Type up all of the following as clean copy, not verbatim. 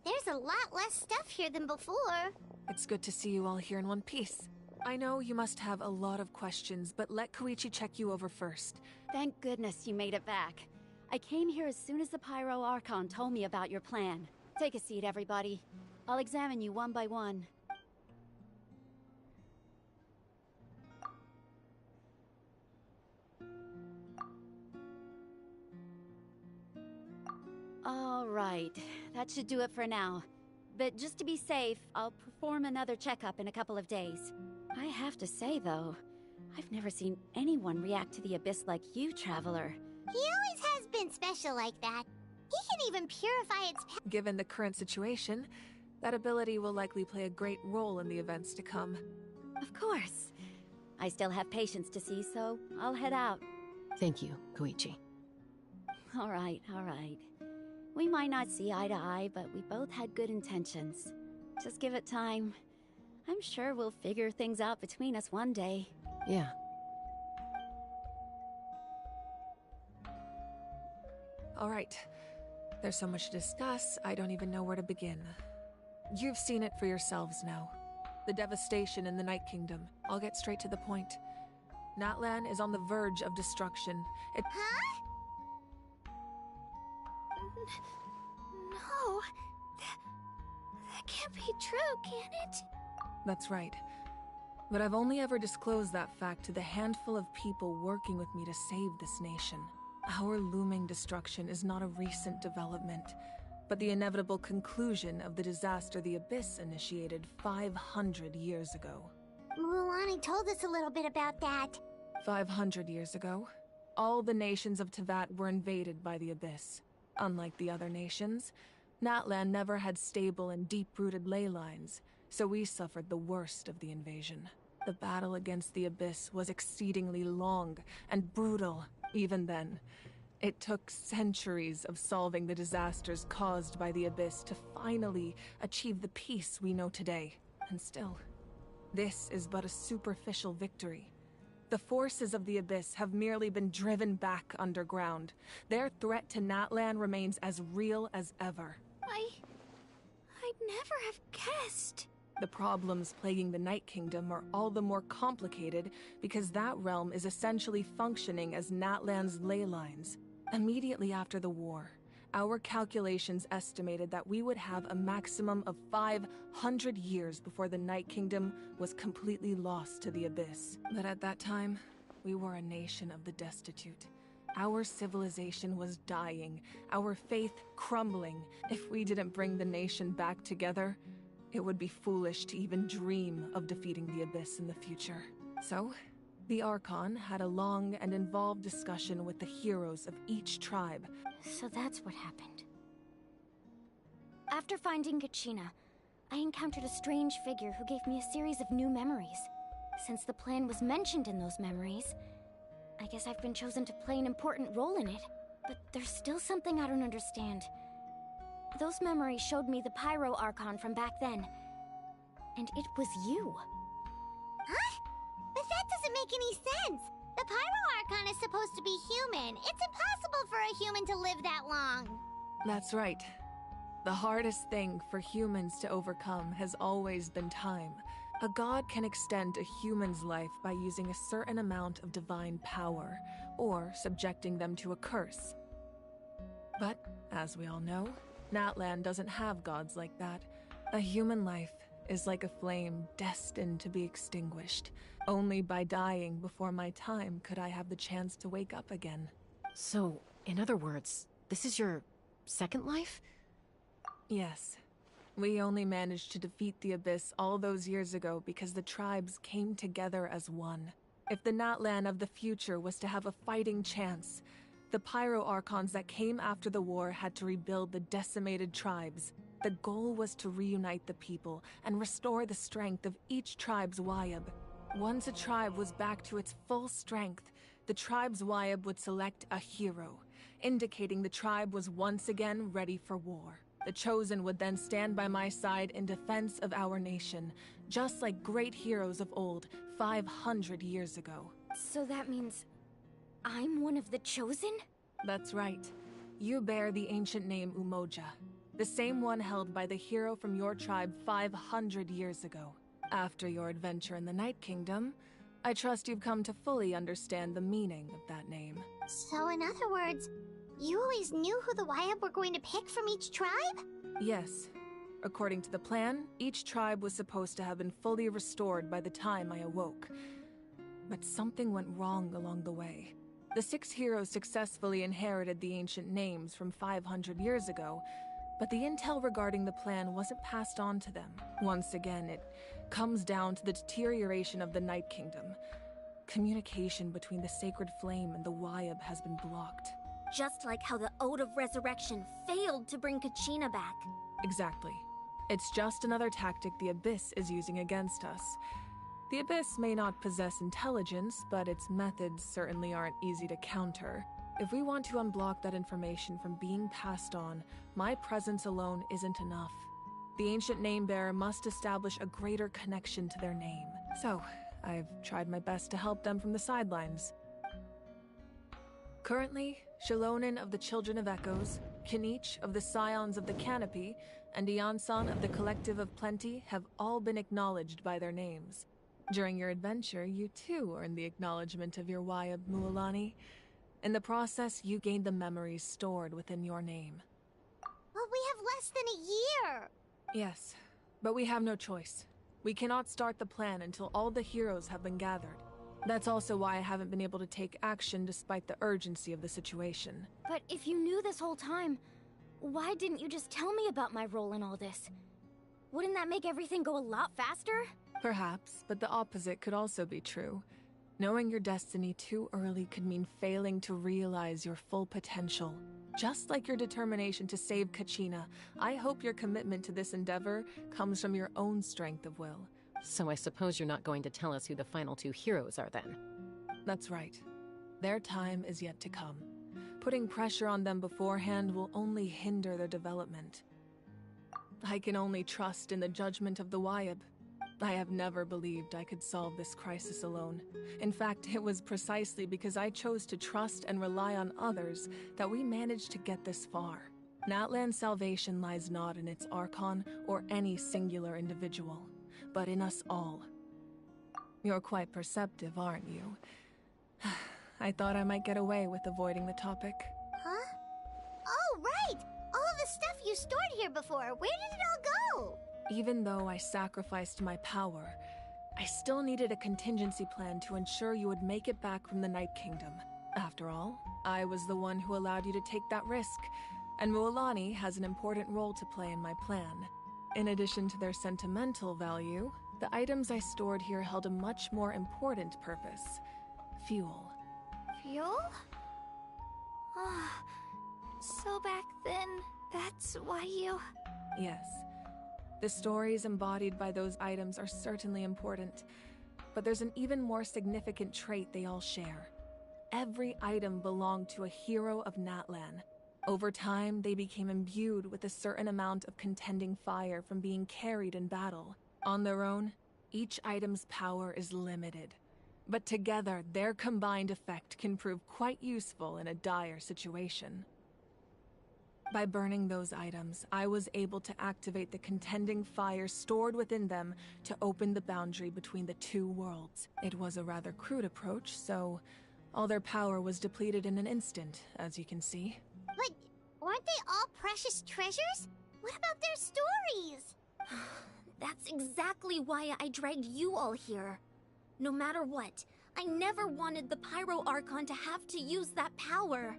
There's a lot less stuff here than before. It's good to see you all here in one piece. I know you must have a lot of questions, but let Koichi check you over first. Thank goodness you made it back. I came here as soon as the Pyro Archon told me about your plan. Take a seat, everybody. I'll examine you one by one. All right, that should do it for now. But just to be safe, I'll perform another checkup in a couple of days. I have to say, though, I've never seen anyone react to the Abyss like you, Traveler. He always has been special like that. He can even purify its power. Given the current situation, that ability will likely play a great role in the events to come. Of course. I still have patients to see, so I'll head out. Thank you, Koichi. All right, all right. We might not see eye to eye, but we both had good intentions. Just give it time. I'm sure we'll figure things out between us one day. Yeah. All right. There's so much to discuss, I don't even know where to begin. You've seen it for yourselves now. The devastation in the Night Kingdom. I'll get straight to the point. Natlan is on the verge of destruction. Huh? No. That can't be true, can it? That's right. But I've only ever disclosed that fact to the handful of people working with me to save this nation. Our looming destruction is not a recent development, but the inevitable conclusion of the disaster the Abyss initiated 500 years ago. Mualani told us a little bit about that. 500 years ago, all the nations of Teyvat were invaded by the Abyss. Unlike the other nations, Natlan never had stable and deep-rooted ley lines, so we suffered the worst of the invasion. The battle against the Abyss was exceedingly long and brutal, even then. It took centuries of solving the disasters caused by the Abyss to finally achieve the peace we know today. And still, this is but a superficial victory. The forces of the Abyss have merely been driven back underground. Their threat to Natlan remains as real as ever. I'd never have guessed. The problems plaguing the Night Kingdom are all the more complicated because that realm is essentially functioning as Natlan's ley lines. Immediately after the war, our calculations estimated that we would have a maximum of 500 years before the Night Kingdom was completely lost to the Abyss. But at that time, we were a nation of the destitute. Our civilization was dying, our faith crumbling. If we didn't bring the nation back together, it would be foolish to even dream of defeating the Abyss in the future. So, the Archon had a long and involved discussion with the heroes of each tribe. So that's what happened. After finding Kachina, I encountered a strange figure who gave me a series of new memories. Since the plan was mentioned in those memories, I guess I've been chosen to play an important role in it. But there's still something I don't understand. Those memories showed me the Pyro Archon from back then. And it was you. Huh? But that doesn't make any sense. The Pyro Archon is supposed to be human. It's impossible for a human to live that long. That's right. The hardest thing for humans to overcome has always been time. A god can extend a human's life by using a certain amount of divine power, or subjecting them to a curse. But, as we all know, Natlan doesn't have gods like that. A human life is like a flame destined to be extinguished. Only by dying before my time could I have the chance to wake up again. So, in other words, this is your second life? Yes. We only managed to defeat the Abyss all those years ago because the tribes came together as one. If the Natlan of the future was to have a fighting chance, the Pyro Archons that came after the war had to rebuild the decimated tribes. The goal was to reunite the people and restore the strength of each tribe's Wyab. Once a tribe was back to its full strength, the tribe's Wyab would select a hero, indicating the tribe was once again ready for war. The Chosen would then stand by my side in defense of our nation, just like great heroes of old, 500 years ago. So that means I'm one of the Chosen? That's right. You bear the ancient name Umoja, the same one held by the hero from your tribe 500 years ago. After your adventure in the Night Kingdom, I trust you've come to fully understand the meaning of that name. So in other words, you always knew who the Wyab were going to pick from each tribe? Yes. According to the plan, each tribe was supposed to have been fully restored by the time I awoke. But something went wrong along the way. The 6 heroes successfully inherited the ancient names from 500 years ago, but the intel regarding the plan wasn't passed on to them. Once again, it comes down to the deterioration of the Night Kingdom. Communication between the Sacred Flame and the Wyab has been blocked. Just like how the Ode of Resurrection failed to bring Kachina back. Exactly. It's just another tactic the Abyss is using against us. The Abyss may not possess intelligence, but its methods certainly aren't easy to counter. If we want to unblock that information from being passed on, my presence alone isn't enough. The ancient name-bearer must establish a greater connection to their name. So, I've tried my best to help them from the sidelines. Currently, Shalonin of the Children of Echoes, Kinich of the Scions of the Canopy, and Iansan of the Collective of Plenty have all been acknowledged by their names. During your adventure, you too earned the acknowledgement of your Wyab, Mualani. In the process, you gained the memories stored within your name. But we have less than a year! Yes, but we have no choice. We cannot start the plan until all the heroes have been gathered. That's also why I haven't been able to take action despite the urgency of the situation. But if you knew this whole time, why didn't you just tell me about my role in all this? Wouldn't that make everything go a lot faster? Perhaps, but the opposite could also be true. Knowing your destiny too early could mean failing to realize your full potential. Just like your determination to save Kachina, I hope your commitment to this endeavor comes from your own strength of will. So I suppose you're not going to tell us who the final 2 heroes are then? That's right. Their time is yet to come. Putting pressure on them beforehand will only hinder their development. I can only trust in the judgment of the Wyab. I have never believed I could solve this crisis alone. In fact, it was precisely because I chose to trust and rely on others that we managed to get this far. Natlan's salvation lies not in its Archon or any singular individual, but in us all. You're quite perceptive, aren't you? I thought I might get away with avoiding the topic. Huh? Oh, right! All of the stuff you stored here before, where did it all go? Even though I sacrificed my power, I still needed a contingency plan to ensure you would make it back from the Night Kingdom. After all, I was the one who allowed you to take that risk, and Mualani has an important role to play in my plan. In addition to their sentimental value, the items I stored here held a much more important purpose: fuel. Fuel? So back then, that's why you... Yes. The stories embodied by those items are certainly important, but there's an even more significant trait they all share. Every item belonged to a hero of Natlan. Over time, they became imbued with a certain amount of contending fire from being carried in battle. On their own, each item's power is limited, but together, their combined effect can prove quite useful in a dire situation. By burning those items, I was able to activate the contending fire stored within them to open the boundary between the 2 worlds. It was a rather crude approach, so all their power was depleted in an instant, as you can see. But weren't they all precious treasures? What about their stories? That's exactly why I dragged you all here. No matter what, I never wanted the Pyro Archon to have to use that power.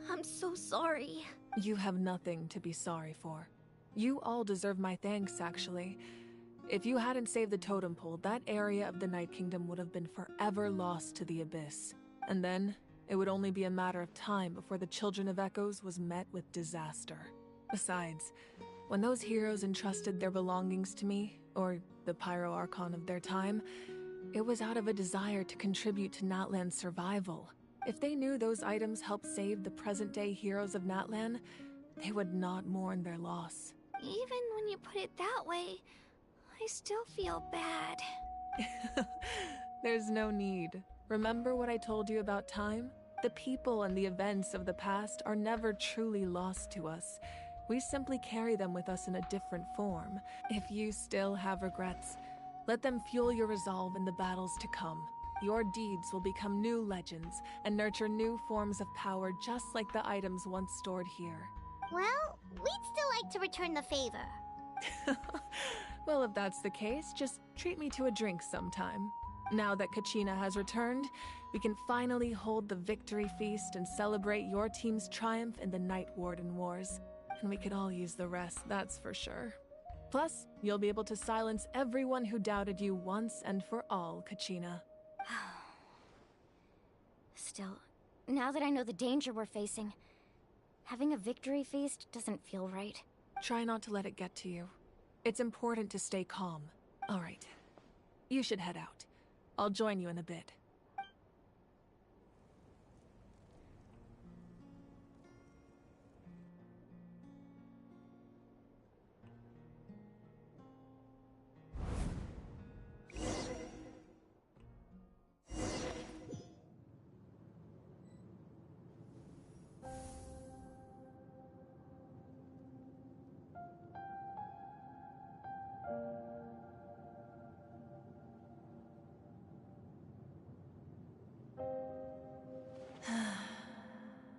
I'm so sorry. You have nothing to be sorry for. You all deserve my thanks, actually. If you hadn't saved the totem pole, that area of the Night Kingdom would have been forever lost to the abyss. And then, it would only be a matter of time before the Children of Echoes was met with disaster. Besides, when those heroes entrusted their belongings to me, or the Pyro Archon of their time, it was out of a desire to contribute to Natlan's survival. If they knew those items helped save the present-day heroes of Natlan, they would not mourn their loss. Even when you put it that way, I still feel bad. There's no need. Remember what I told you about time? The people and the events of the past are never truly lost to us. We simply carry them with us in a different form. If you still have regrets, let them fuel your resolve in the battles to come. Your deeds will become new legends and nurture new forms of power just like the items once stored here. Well, we'd still like to return the favor. Well, if that's the case, just treat me to a drink sometime. Now that Kachina has returned, we can finally hold the victory feast and celebrate your team's triumph in the Night Warden Wars. And we could all use the rest, that's for sure. Plus, you'll be able to silence everyone who doubted you once and for all, Kachina. Still, now that I know the danger we're facing, having a victory feast doesn't feel right. Try not to let it get to you. It's important to stay calm. All right. You should head out. I'll join you in a bit.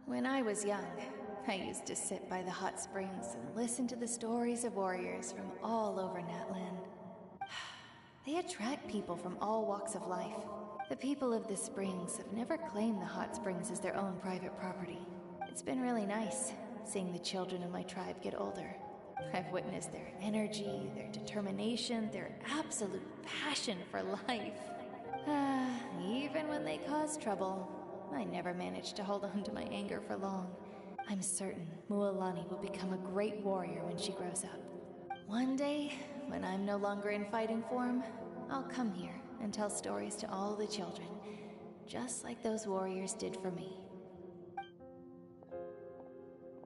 When I was young, I used to sit by the hot springs and listen to the stories of warriors from all over Natlan. They attract people from all walks of life. The people of the springs have never claimed the hot springs as their own private property. It's been really nice, seeing the children of my tribe get older. I've witnessed their energy, their determination, their absolute passion for life. Even when they cause trouble, I never managed to hold on to my anger for long. I'm certain Mualani will become a great warrior when she grows up. One day, when I'm no longer in fighting form, I'll come here and tell stories to all the children, just like those warriors did for me.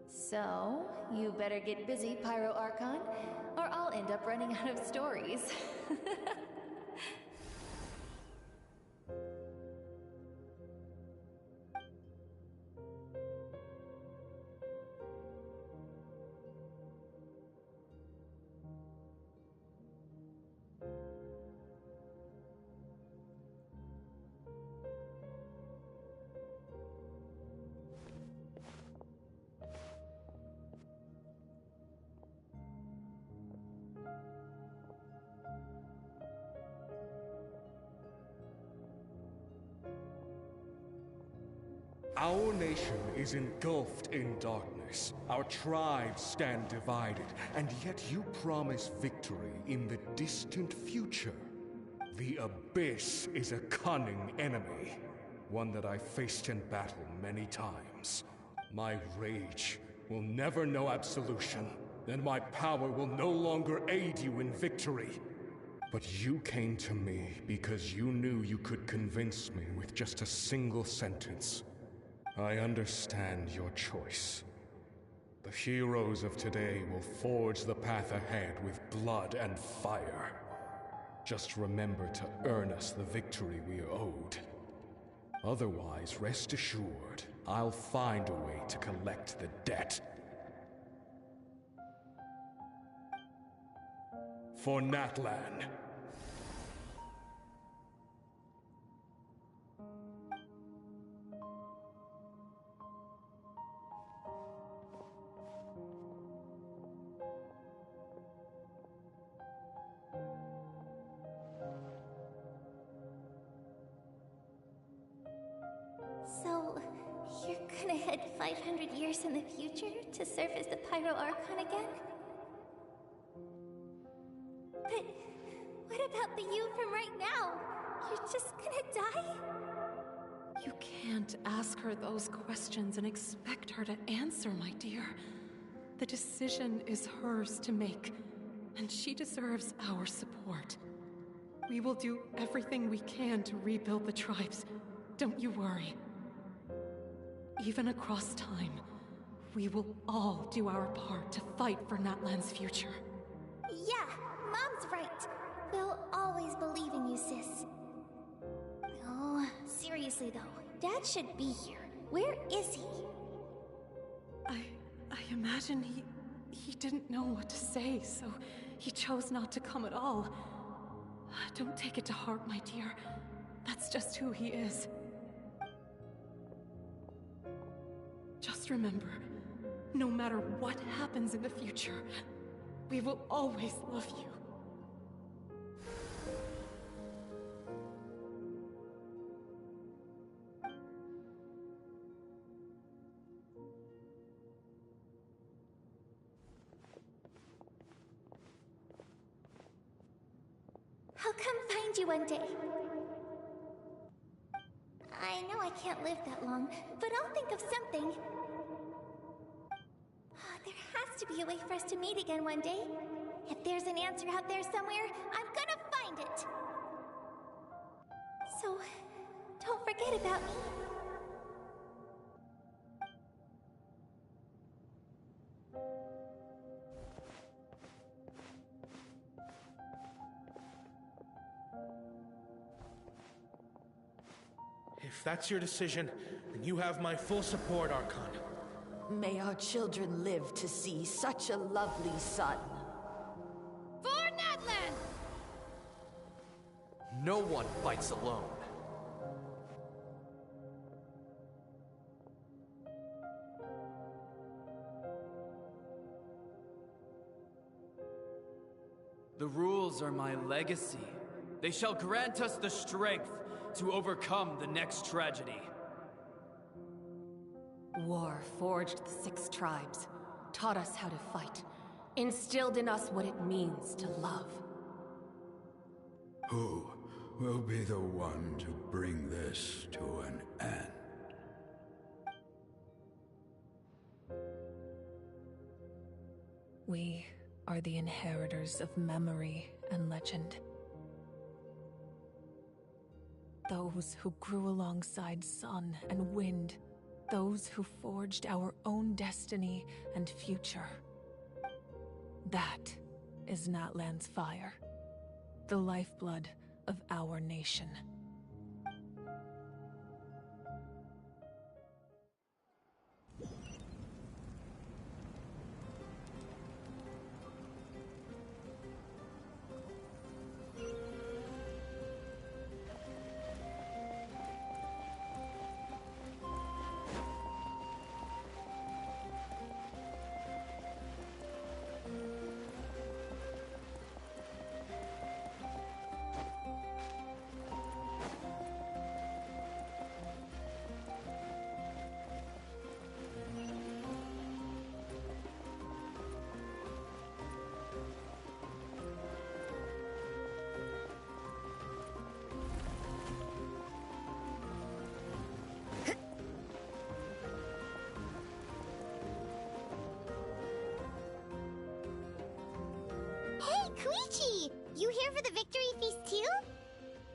So, you better get busy, Pyro Archon, or I'll end up running out of stories. Our nation is engulfed in darkness. Our tribes stand divided, and yet you promise victory in the distant future. The Abyss is a cunning enemy, one that I faced in battle many times. My rage will never know absolution, and my power will no longer aid you in victory. But you came to me because you knew you could convince me with just a single sentence. I understand your choice. The heroes of today will forge the path ahead with blood and fire. Just remember to earn us the victory we are owed. Otherwise, rest assured, I'll find a way to collect the debt. For Natlan. So, you're gonna head 500 years in the future to serve as the Pyro Archon again? But what about the you from right now? You're just gonna die? You can't ask her those questions and expect her to answer, my dear. The decision is hers to make, and she deserves our support. We will do everything we can to rebuild the tribes. Don't you worry. Even across time, we will all do our part to fight for Natlan's future. Yeah, Mom's right. We'll always believe in you, sis. Oh, seriously though, Dad should be here. Where is he? I imagine he didn't know what to say, so he chose not to come at all. Don't take it to heart, my dear. That's just who he is. Just remember, no matter what happens in the future, we will always love you. I'll come find you one day. I know I can't live that long, but I'll think of something. There has to be a way for us to meet again one day. If there's an answer out there somewhere, I'm gonna find it. So, don't forget about me. If that's your decision, then you have my full support, Archon. May our children live to see such a lovely son. For Natlan! No one fights alone. The rules are my legacy. They shall grant us the strength to overcome the next tragedy. War forged the 6 tribes, taught us how to fight, instilled in us what it means to love. Who will be the one to bring this to an end? We are the inheritors of memory and legend. Those who grew alongside sun and wind. Those who forged our own destiny and future. That is Natlan's fire. The lifeblood of our nation. You here for the victory feast too?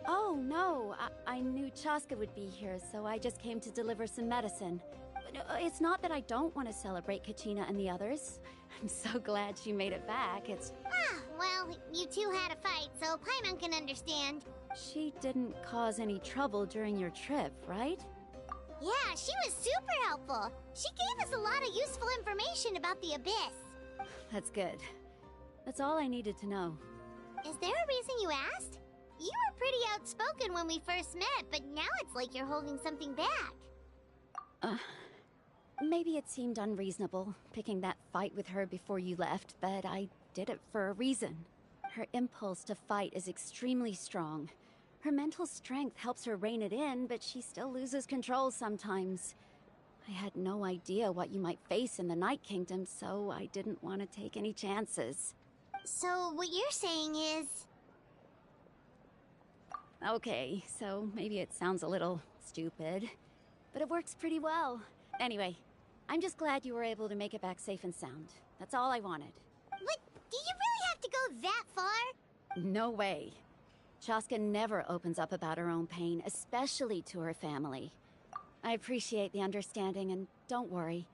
Oh, no. I knew Chaska would be here, so I just came to deliver some medicine. But, it's not that I don't want to celebrate Kachina and the others. I'm so glad she made it back. Well, you two had a fight, so Paimon can understand. She didn't cause any trouble during your trip, right? Yeah, she was super helpful. She gave us a lot of useful information about the Abyss. That's good. That's all I needed to know. Is there a reason you asked? You were pretty outspoken when we first met, but now it's like you're holding something back. Maybe it seemed unreasonable, picking that fight with her before you left, but I did it for a reason. Her impulse to fight is extremely strong. Her mental strength helps her rein it in, but she still loses control sometimes. I had no idea what you might face in the Night Kingdom, so I didn't want to take any chances. So what you're saying is... Okay, so maybe it sounds a little stupid, but it works pretty well. Anyway, I'm just glad you were able to make it back safe and sound. That's all I wanted. But do you really have to go that far? No way. Chaska never opens up about her own pain, especially to her family. I appreciate the understanding, and don't worry.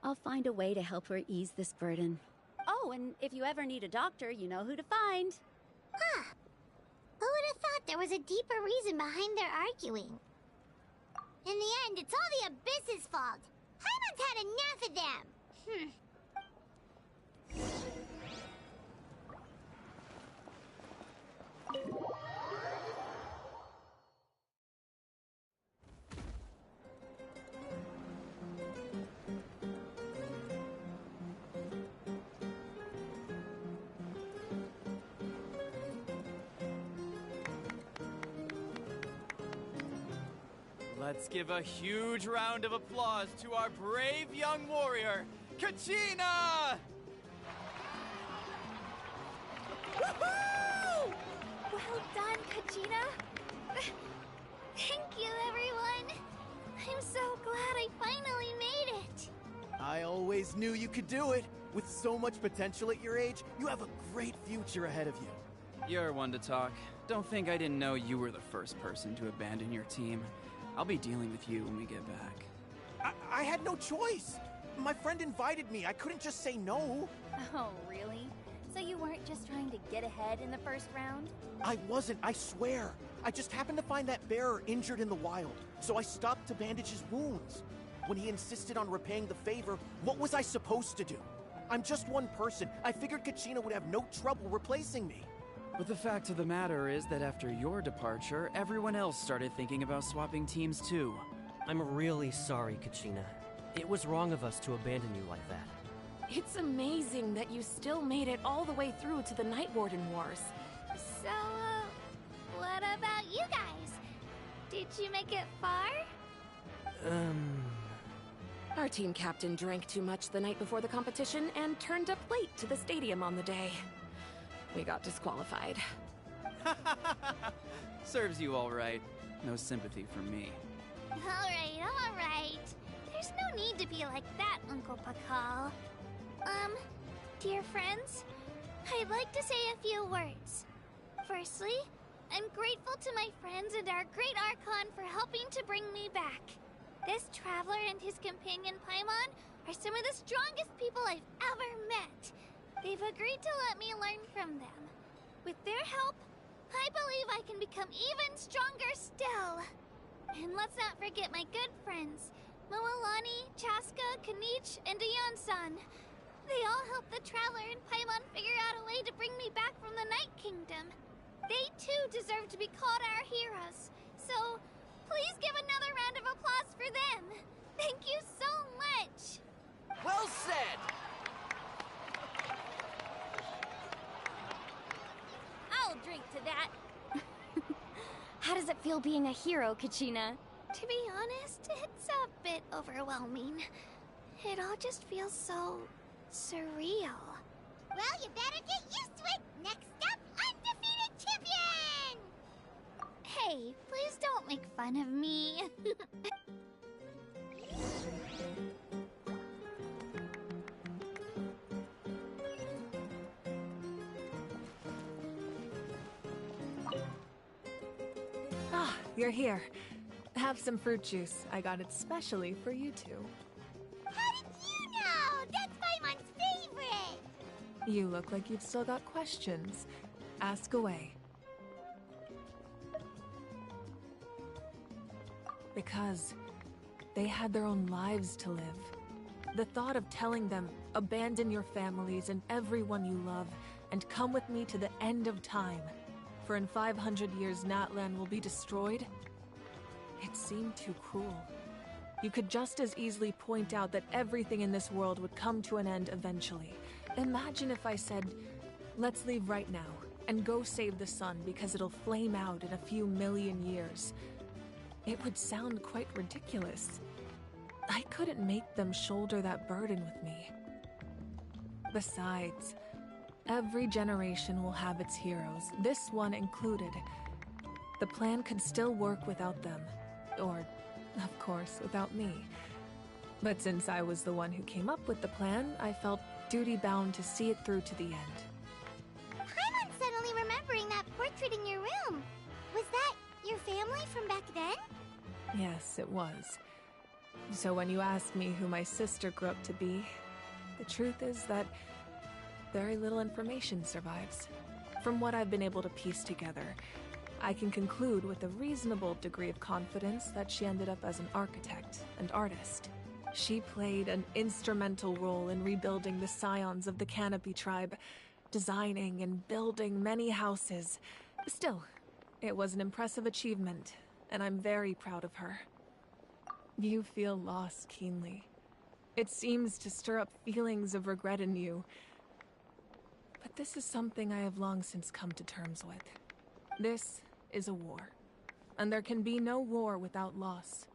I'll find a way to help her ease this burden. Oh, and if you ever need a doctor, you know who to find. Huh. Who would have thought there was a deeper reason behind their arguing? In the end, it's all the Abyss's fault. Paimon's had enough of them. Let's give a huge round of applause to our brave young warrior, Kachina! Woohoo! Well done, Kachina. Thank you, everyone. I'm so glad I finally made it. I always knew you could do it. With so much potential at your age, you have a great future ahead of you. You're one to talk. Don't think I didn't know you were the first person to abandon your team. I'll be dealing with you when we get back. I had no choice. My friend invited me. I couldn't just say no. Oh, really? So you weren't just trying to get ahead in the first round? I wasn't, I swear. I just happened to find that bearer injured in the wild, so I stopped to bandage his wounds. When he insisted on repaying the favor, what was I supposed to do? I'm just one person. I figured Kachina would have no trouble replacing me. But the fact of the matter is that after your departure, everyone else started thinking about swapping teams too. I'm really sorry, Kachina. It was wrong of us to abandon you like that. It's amazing that you still made it all the way through to the Night Warden Wars. So, what about you guys? Did you make it far? Our team captain drank too much the night before the competition and turned up late to the stadium on the day. We got disqualified. Serves you all right. No sympathy from me. Alright. There's no need to be like that, Uncle Pakal. Dear friends, I'd like to say a few words. Firstly, I'm grateful to my friends and our great Archon for helping to bring me back. This traveler and his companion Paimon are some of the strongest people I've ever met. They've agreed to let me learn from them. With their help, I believe I can become even stronger still. And let's not forget my good friends, Moalani, Chaska, Kanich, and Ayan-san. They all helped the Traveler and Paimon figure out a way to bring me back from the Night Kingdom. They too deserve to be called our heroes. So, please give another round of applause for them. Thank you so much. Well said! I'll drink to that. How does it feel being a hero, Kachina? To be honest, it's a bit overwhelming. It all just feels so... surreal. Well, you better get used to it! Next up, undefeated champion! Hey, please don't make fun of me. Ah, you're here. Have some fruit juice. I got it specially for you two. How did you know? That's Paimon's favorite! You look like you've still got questions. Ask away. Because they had their own lives to live. The thought of telling them, abandon your families and everyone you love, and come with me to the end of time, for in 500 years Natlan will be destroyed, it seemed too cruel. You could just as easily point out that everything in this world would come to an end eventually. Imagine if I said, let's leave right now, and go save the sun because it'll flame out in a few million years. It would sound quite ridiculous. I couldn't make them shoulder that burden with me. Besides, Every generation will have its heroes, this one included. The plan could still work without them. Or, of course, without me. But since I was the one who came up with the plan, I felt duty-bound to see it through to the end. I'm suddenly remembering that portrait in your room. Was that your family from back then? Yes, it was. So when you asked me who my sister grew up to be, the truth is that very little information survives. From what I've been able to piece together, I can conclude with a reasonable degree of confidence that she ended up as an architect and artist. She played an instrumental role in rebuilding the scions of the Canopy tribe, designing and building many houses. Still, it was an impressive achievement, and I'm very proud of her. You feel loss keenly. It seems to stir up feelings of regret in you. But this is something I have long since come to terms with. This is a war, and there can be no war without loss.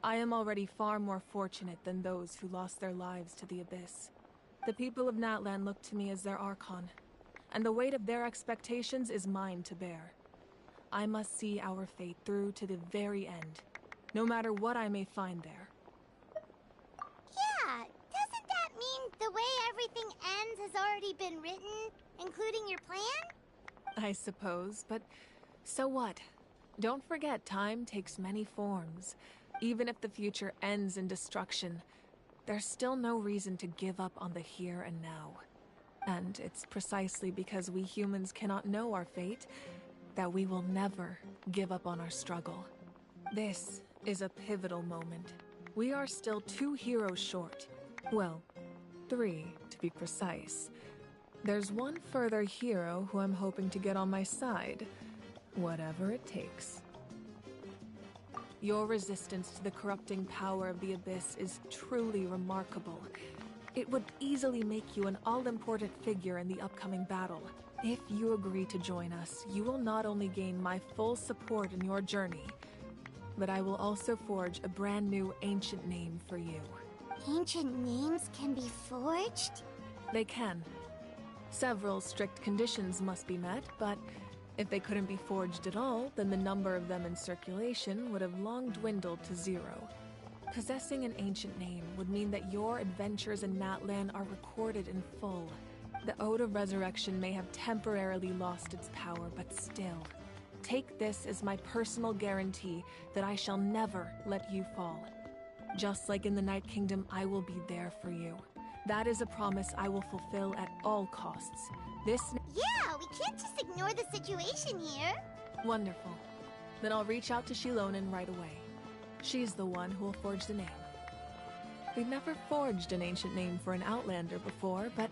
I am already far more fortunate than those who lost their lives to the Abyss. The people of Natlan look to me as their Archon, and the weight of their expectations is mine to bear. I must see our fate through to the very end, no matter what I may find there. Yeah, doesn't that mean the way everything ends has already been written, including your plan? I suppose, but so what? Don't forget, time takes many forms. Even if the future ends in destruction, there's still no reason to give up on the here and now. And it's precisely because we humans cannot know our fate that we will never give up on our struggle. This is a pivotal moment. We are still 2 heroes short. Well, 3 to be precise. There's one further hero who I'm hoping to get on my side, whatever it takes. Your resistance to the corrupting power of the Abyss is truly remarkable. It would easily make you an all-important figure in the upcoming battle. If you agree to join us, you will not only gain my full support in your journey, but I will also forge a brand new ancient name for you. Ancient names can be forged? They can. Several strict conditions must be met, but if they couldn't be forged at all, then the number of them in circulation would have long dwindled to 0. Possessing an ancient name would mean that your adventures in Natlan are recorded in full. The Ode of Resurrection may have temporarily lost its power, but still, take this as my personal guarantee that I shall never let you fall. Just like in the Night Kingdom, I will be there for you. That is a promise I will fulfill at all costs. Yeah, we can't just ignore the situation here. Wonderful. Then I'll reach out to Shilonen right away. She's the one who will forge the name. We've never forged an ancient name for an Outlander before, but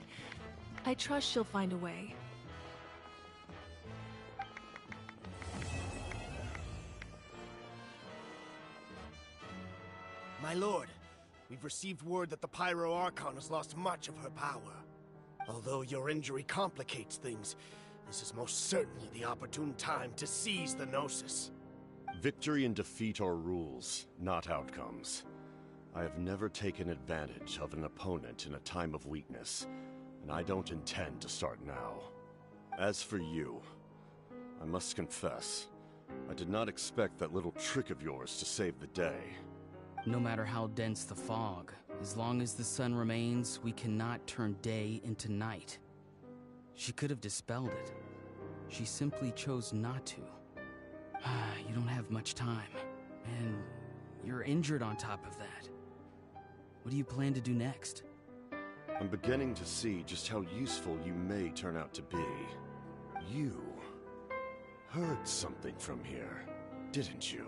I trust she'll find a way. My lord, we've received word that the Pyro Archon has lost much of her power. Although your injury complicates things, this is most certainly the opportune time to seize the Gnosis. Victory and defeat are rules, not outcomes. I have never taken advantage of an opponent in a time of weakness, and I don't intend to start now. As for you, I must confess, I did not expect that little trick of yours to save the day. No matter how dense the fog, as long as the sun remains, we cannot turn day into night. She could have dispelled it. She simply chose not to. You don't have much time, and you're injured on top of that. What do you plan to do next? I'm beginning to see just how useful you may turn out to be. You heard something from here, didn't you?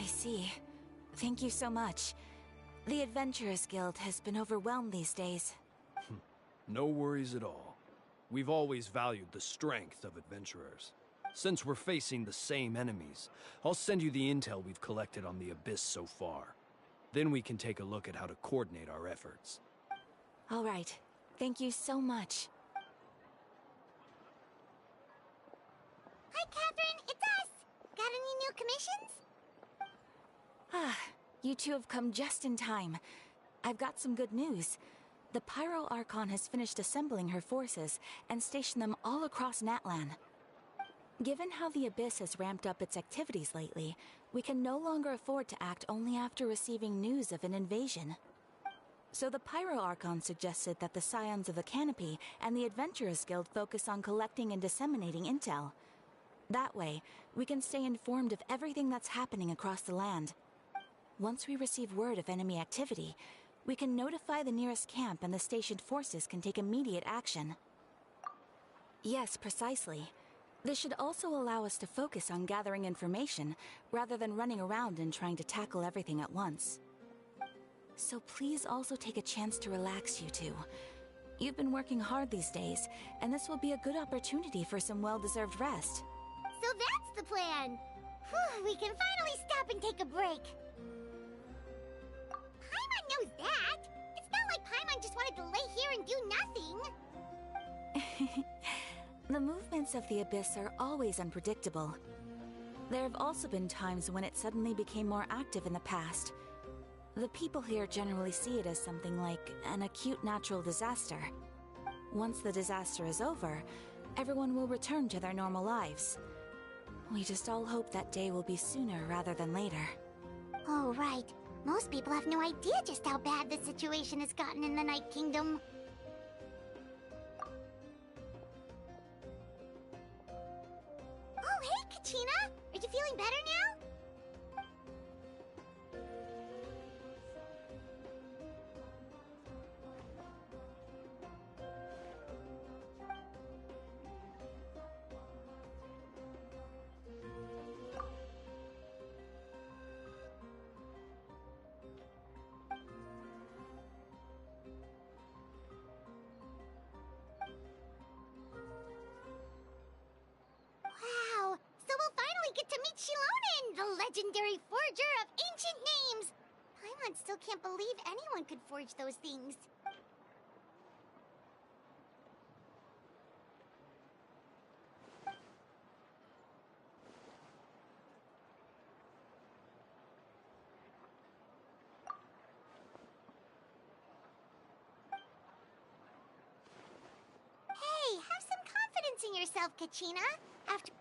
I see. Thank you so much. The Adventurers Guild has been overwhelmed these days. No worries at all. We've always valued the strength of adventurers. Since we're facing the same enemies, I'll send you the intel we've collected on the Abyss so far. Then we can take a look at how to coordinate our efforts. All right. Thank you so much. Hi, Catherine. It's us. Got any new commissions? Ah, you two have come just in time. I've got some good news. The Pyro Archon has finished assembling her forces and stationed them all across Natlan. Given how the Abyss has ramped up its activities lately, we can no longer afford to act only after receiving news of an invasion. So the Pyro Archon suggested that the Scions of the Canopy and the Adventurers Guild focus on collecting and disseminating intel. That way, we can stay informed of everything that's happening across the land. Once we receive word of enemy activity, we can notify the nearest camp and the stationed forces can take immediate action. Yes, precisely. This should also allow us to focus on gathering information, rather than running around and trying to tackle everything at once. So please also take a chance to relax, you two. You've been working hard these days, and this will be a good opportunity for some well-deserved rest. So that's the plan! Whew, we can finally stop and take a break! Paimon knows that! It's not like Paimon just wanted to lay here and do nothing! The movements of the Abyss are always unpredictable. There have also been times when it suddenly became more active in the past. The people here generally see it as something like an acute natural disaster. Once the disaster is over, everyone will return to their normal lives. We just all hope that day will be sooner rather than later. Oh, right. Most people have no idea just how bad the situation has gotten in the Night Kingdom. Oh, hey, Kachina! Are you feeling better now? Wow! So we'll finally get to meet Shilonen, the legendary forger of ancient names! Paimon still can't believe anyone could forge those things. Hey, have some confidence in yourself, Kachina. After...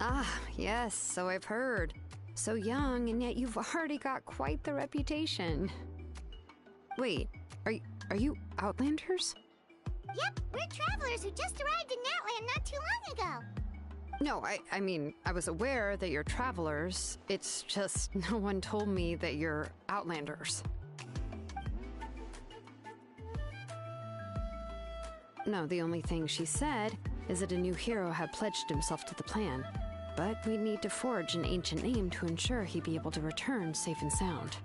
Ah, yes, so I've heard. So young, and yet you've already got quite the reputation. Wait, are you Outlanders? Yep, we're travelers who just arrived in Natland not too long ago. No, I mean, I was aware that you're travelers. It's just no one told me that you're Outlanders. No, the only thing she said is that a new hero had pledged himself to the plan. But we'd need to forge an ancient name to ensure he'd be able to return safe and sound.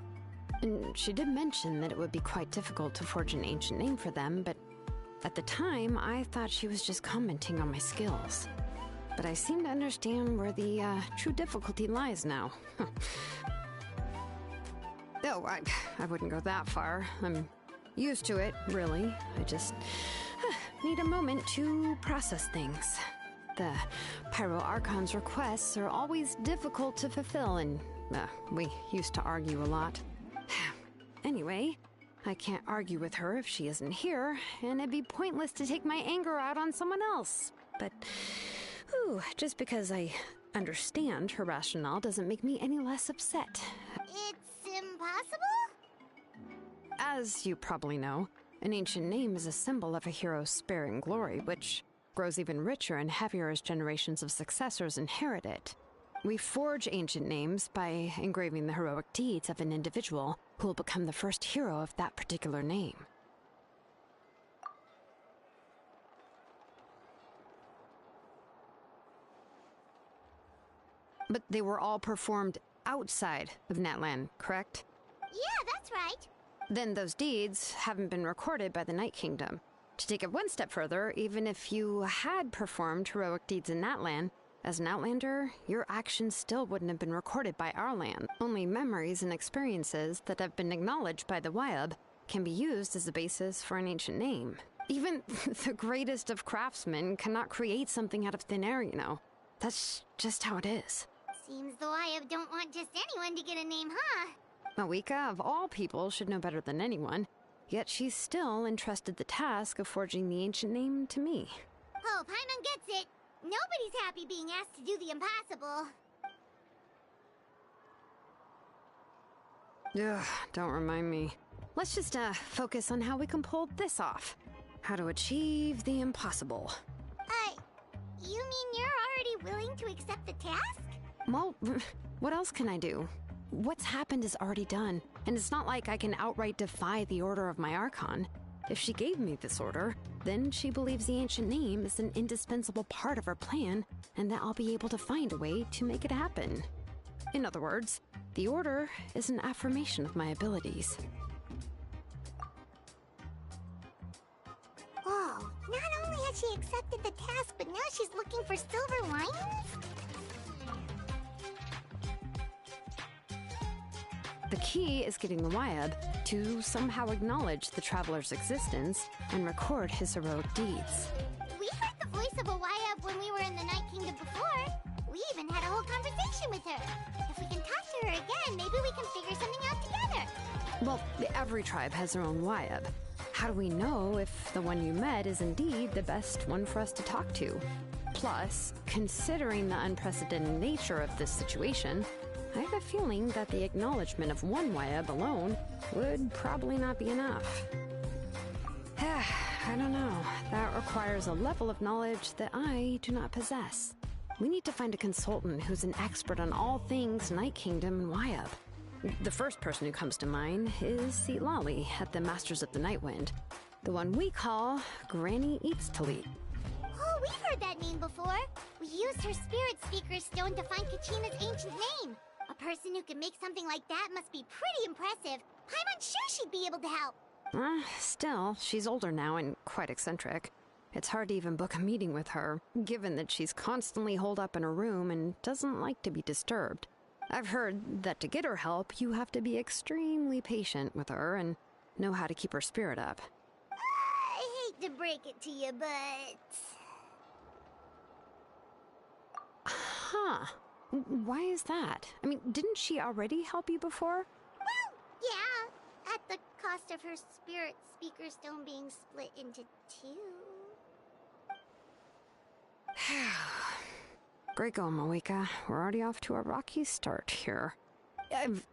And she did mention that it would be quite difficult to forge an ancient name for them, but at the time, I thought she was just commenting on my skills. But I seem to understand where the true difficulty lies now. Oh, I wouldn't go that far. I'm used to it, really. I just need a moment to process things. The Pyro Archon's requests are always difficult to fulfill, and we used to argue a lot. Anyway, I can't argue with her if she isn't here, and it'd be pointless to take my anger out on someone else. But, just because I understand her rationale doesn't make me any less upset. It's impossible? As you probably know, an ancient name is a symbol of a hero's sparing glory, which grows even richer and heavier as generations of successors inherit it. We forge ancient names by engraving the heroic deeds of an individual who will become the first hero of that particular name. But they were all performed outside of Natland, correct? Yeah, that's right. Then those deeds haven't been recorded by the Night Kingdom. To take it one step further, even if you had performed heroic deeds in Natland, as an Outlander, your actions still wouldn't have been recorded by our land. Only memories and experiences that have been acknowledged by the Wyab can be used as a basis for an ancient name. Even the greatest of craftsmen cannot create something out of thin air, you know. That's just how it is. Seems the Wyab don't want just anyone to get a name, huh? Mawika, of all people, should know better than anyone. Yet she's still entrusted the task of forging the ancient name to me. Oh, Paimon gets it. Nobody's happy being asked to do the impossible. Ugh, don't remind me. Let's just, focus on how we can pull this off. How to achieve the impossible. You mean you're already willing to accept the task? Well, what else can I do? What's happened is already done, and it's not like I can outright defy the order of my Archon. If she gave me this order, then she believes the ancient name is an indispensable part of her plan, and that I'll be able to find a way to make it happen. In other words, the order is an affirmation of my abilities. Whoa, not only has she accepted the task, but now she's looking for silver linings? The key is getting the Wyab to somehow acknowledge the Traveler's existence and record his heroic deeds. We heard the voice of a Wyab when we were in the Night Kingdom before. We even had a whole conversation with her. If we can talk to her again, maybe we can figure something out together. Well, every tribe has their own Wyab. How do we know if the one you met is indeed the best one for us to talk to? Plus, considering the unprecedented nature of this situation, I have a feeling that the acknowledgement of one Wyab alone would probably not be enough. I don't know. That requires a level of knowledge that I do not possess. We need to find a consultant who's an expert on all things Night Kingdom and Wyab. The first person who comes to mind is Seatlali at the Masters of the Nightwind, the one we call Granny Eats Talit. Oh, we've heard that name before. We used her spirit speaker stone to find Kachina's ancient name. A person who can make something like that must be pretty impressive. I'm unsure she'd be able to help. Still, she's older now and quite eccentric. It's hard to even book a meeting with her, given that she's constantly holed up in her room and doesn't like to be disturbed. I've heard that to get her help, you have to be extremely patient with her and know how to keep her spirit up. I hate to break it to you, but... Huh. Why is that? I mean, didn't she already help you before? Well, yeah. At the cost of her spirit speaker stone being split into two. Great going, Moeka. We're already off to a rocky start here.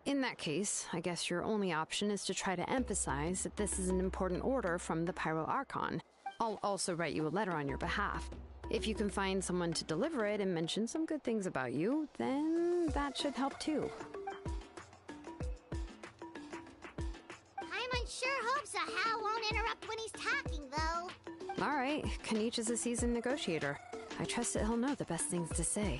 In that case, I guess your only option is to try to emphasize that this is an important order from the Pyro Archon. I'll also write you a letter on your behalf. If you can find someone to deliver it and mention some good things about you, then that should help too. Paimon sure hopes a Hal won't interrupt when he's talking, though. Alright, Kanich is a seasoned negotiator. I trust that he'll know the best things to say.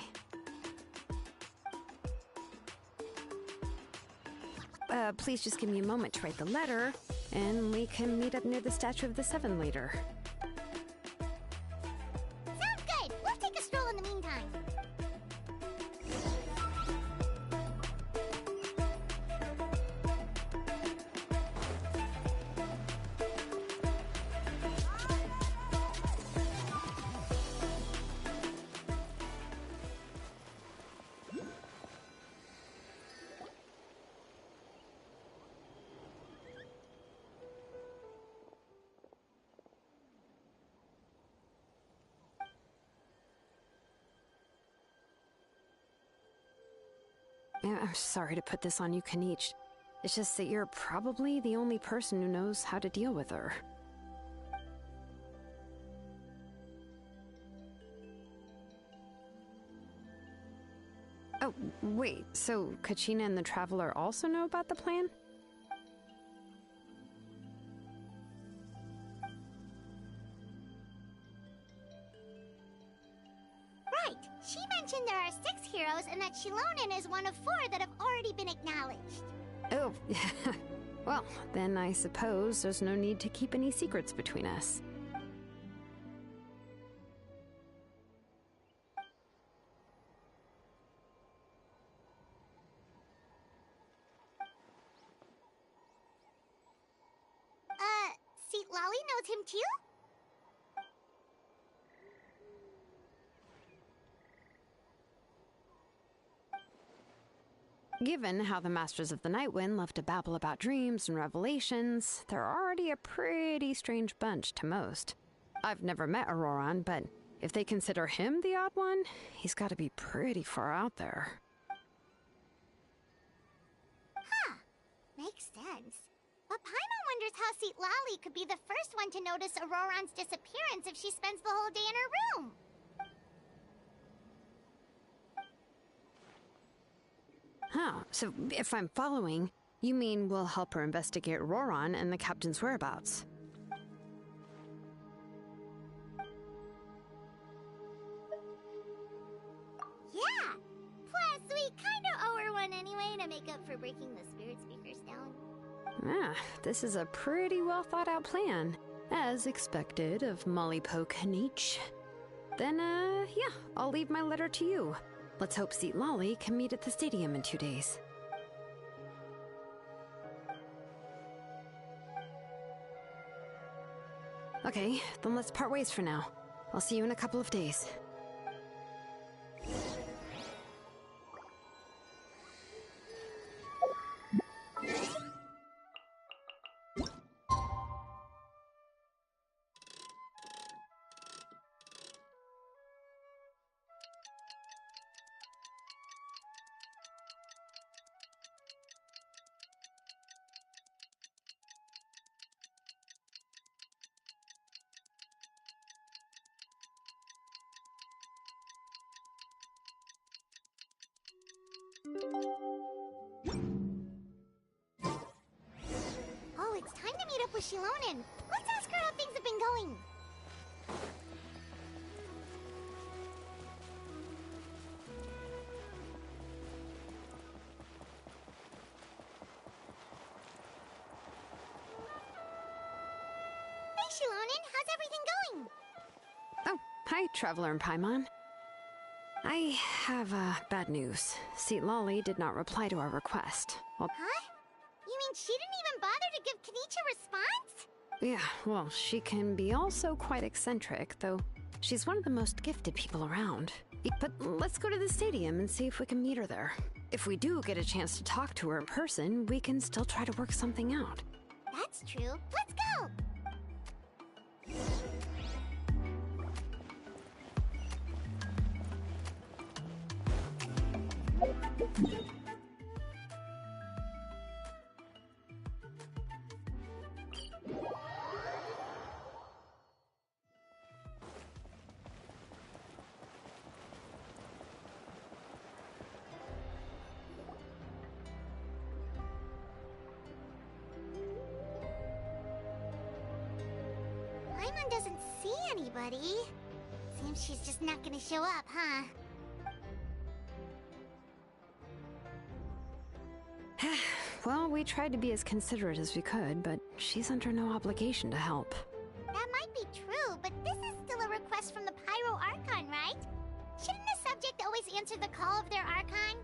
Please just give me a moment to write the letter, and we can meet up near the Statue of the Seven later. Sounds good! We'll take a stroll in the meantime. I'm sorry to put this on you, Kanich. It's just that you're probably the only person who knows how to deal with her. Oh, wait, so Kachina and the Traveler also know about the plan? Right. She mentioned there are 6 heroes and that Shilonen is one of 4 that have already been acknowledged. Oh, well, then I suppose there's no need to keep any secrets between us. Seat Lolly knows him too? Given how the Masters of the Nightwind love to babble about dreams and revelations, they're already a pretty strange bunch to most. I've never met Auroran, but if they consider him the odd one, he's got to be pretty far out there. Huh. Makes sense. But Paimon wonders how Seat Lolly could be the first one to notice Auroran's disappearance if she spends the whole day in her room. Oh, so if I'm following, you mean we'll help her investigate Auroran and the captain's whereabouts? Yeah! Plus, we kinda owe her one anyway to make up for breaking the spirit speakers down. Ah, this is a pretty well thought out plan, as expected of Molly Poe Kanich. Then, yeah, I'll leave my letter to you. Let's hope Seat Lolly can meet at the stadium in 2 days. Okay, then let's part ways for now. I'll see you in a couple of days. Oh, it's time to meet up with Shilonen. Let's ask her how things have been going. everything going? Oh, hi, Traveler and Paimon. I have bad news. Lolly did not reply to our request. Huh? You mean she didn't even bother to give Kenichi a response? Yeah, well, she can be also quite eccentric, though she's one of the most gifted people around. But let's go to the stadium and see if we can meet her there. If we do get a chance to talk to her in person, we can still try to work something out. That's true. Let's go! Paimon doesn't see anybody. Seems she's just not gonna show up, huh? Well, we tried to be as considerate as we could, but she's under no obligation to help. That might be true, but this is still a request from the Pyro Archon, right? Shouldn't a subject always answer the call of their Archon?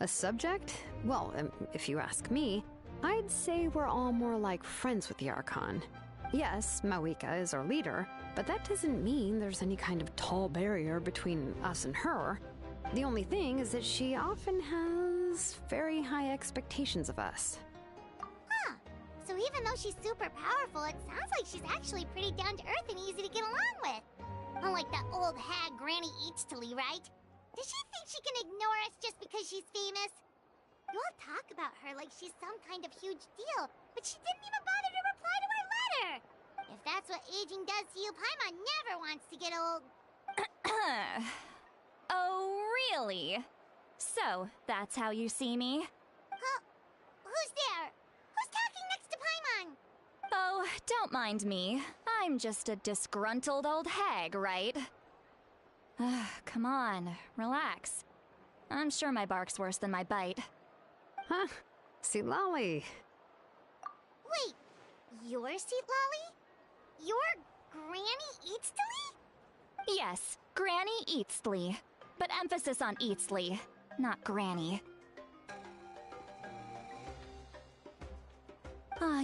A subject? Well, if you ask me, I'd say we're all more like friends with the Archon. Yes, Mawika is our leader, but that doesn't mean there's any kind of tall barrier between us and her. The only thing is that she often has very high expectations of us. Huh. So even though she's super powerful, it sounds like she's actually pretty down-to-earth and easy to get along with. Unlike that old hag Granny Eatstily, right? Does she think she can ignore us just because she's famous? You all talk about her like she's some kind of huge deal, but she didn't even bother to reply to our letter! If that's what aging does to you, Paimon never wants to get old. Oh, really? So, that's how you see me? Huh? Who's there? Who's talking next to Paimon? Oh, don't mind me. I'm just a disgruntled old hag, right? Come on, relax. I'm sure my bark's worse than my bite. Huh? Lolly. Wait, you're Lolly? You're Granny Eatstily? Yes, Granny Eatstly. But emphasis on Eatstly, not Granny.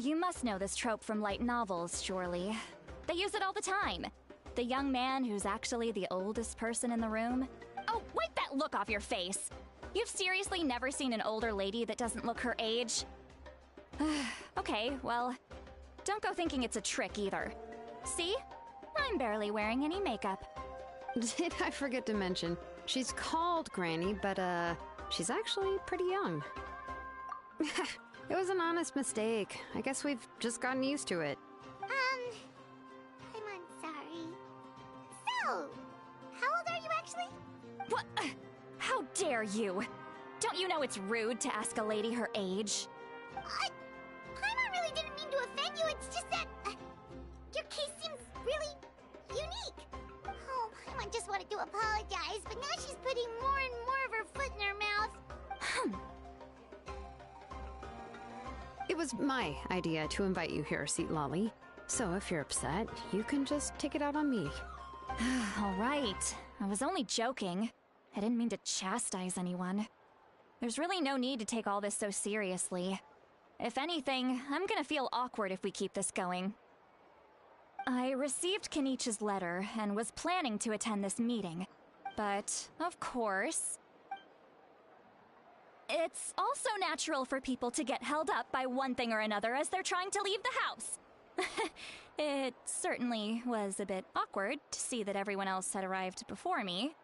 You must know this trope from light novels, surely. They use it all the time. The young man who's actually the oldest person in the room. Oh, wipe that look off your face! You've seriously never seen an older lady that doesn't look her age? Okay, well, don't go thinking it's a trick either. See? I'm barely wearing any makeup. Did I forget to mention, she's called Granny, but she's actually pretty young. It was an honest mistake. I guess we've just gotten used to it. I'm sorry. So, how old are you actually? What? How dare you? Don't you know it's rude to ask a lady her age? Paimon really didn't mean to offend you, it's just that your case seems really unique. Oh, Paimon just wanted to apologize, but now she's putting more and more of her foot in her mouth. It was my idea to invite you here, Lolly. So if you're upset, you can just take it out on me. All right. I was only joking. I didn't mean to chastise anyone. There's really no need to take all this so seriously. If anything, I'm gonna feel awkward if we keep this going. I received Kenichi's letter and was planning to attend this meeting. But, of course... It's also natural for people to get held up by one thing or another as they're trying to leave the house. It certainly was a bit awkward to see that everyone else had arrived before me.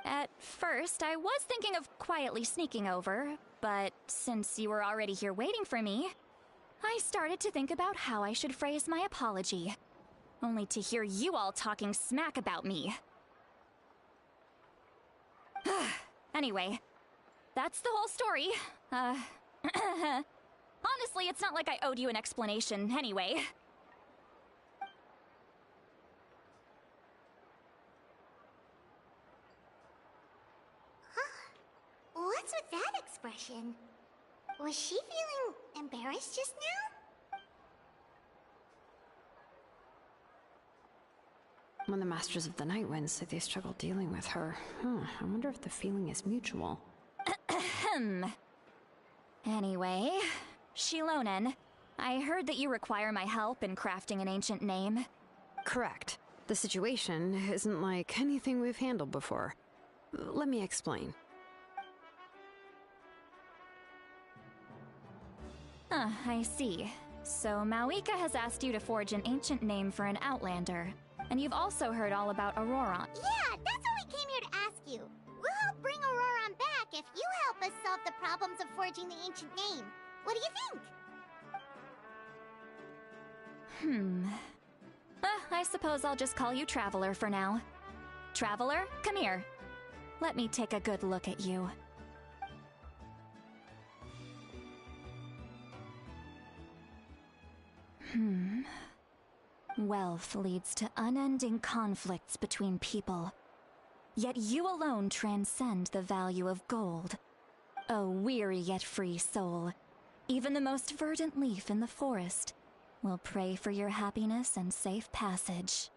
At first, I was thinking of quietly sneaking over, but since you were already here waiting for me, I started to think about how I should phrase my apology. Only to hear you all talking smack about me. Anyway, that's the whole story. Honestly, it's not like I owed you an explanation anyway. What's with that expression? Was she feeling embarrassed just now? When the Masters of the Night Winds say they struggle dealing with her, I wonder if the feeling is mutual. Anyway, Shilonen, I heard that you require my help in crafting an ancient name. Correct. The situation isn't like anything we've handled before. Let me explain. I see. So Mawika has asked you to forge an ancient name for an Outlander. And you've also heard all about Auroron. Yeah, that's what we came here to ask you. We'll help bring Auroron back if you help us solve the problems of forging the ancient name. What do you think? I suppose I'll just call you Traveler for now. Traveler, come here. Let me take a good look at you. Wealth leads to unending conflicts between people. Yet you alone transcend the value of gold. O weary yet free soul, even the most verdant leaf in the forest will pray for your happiness and safe passage.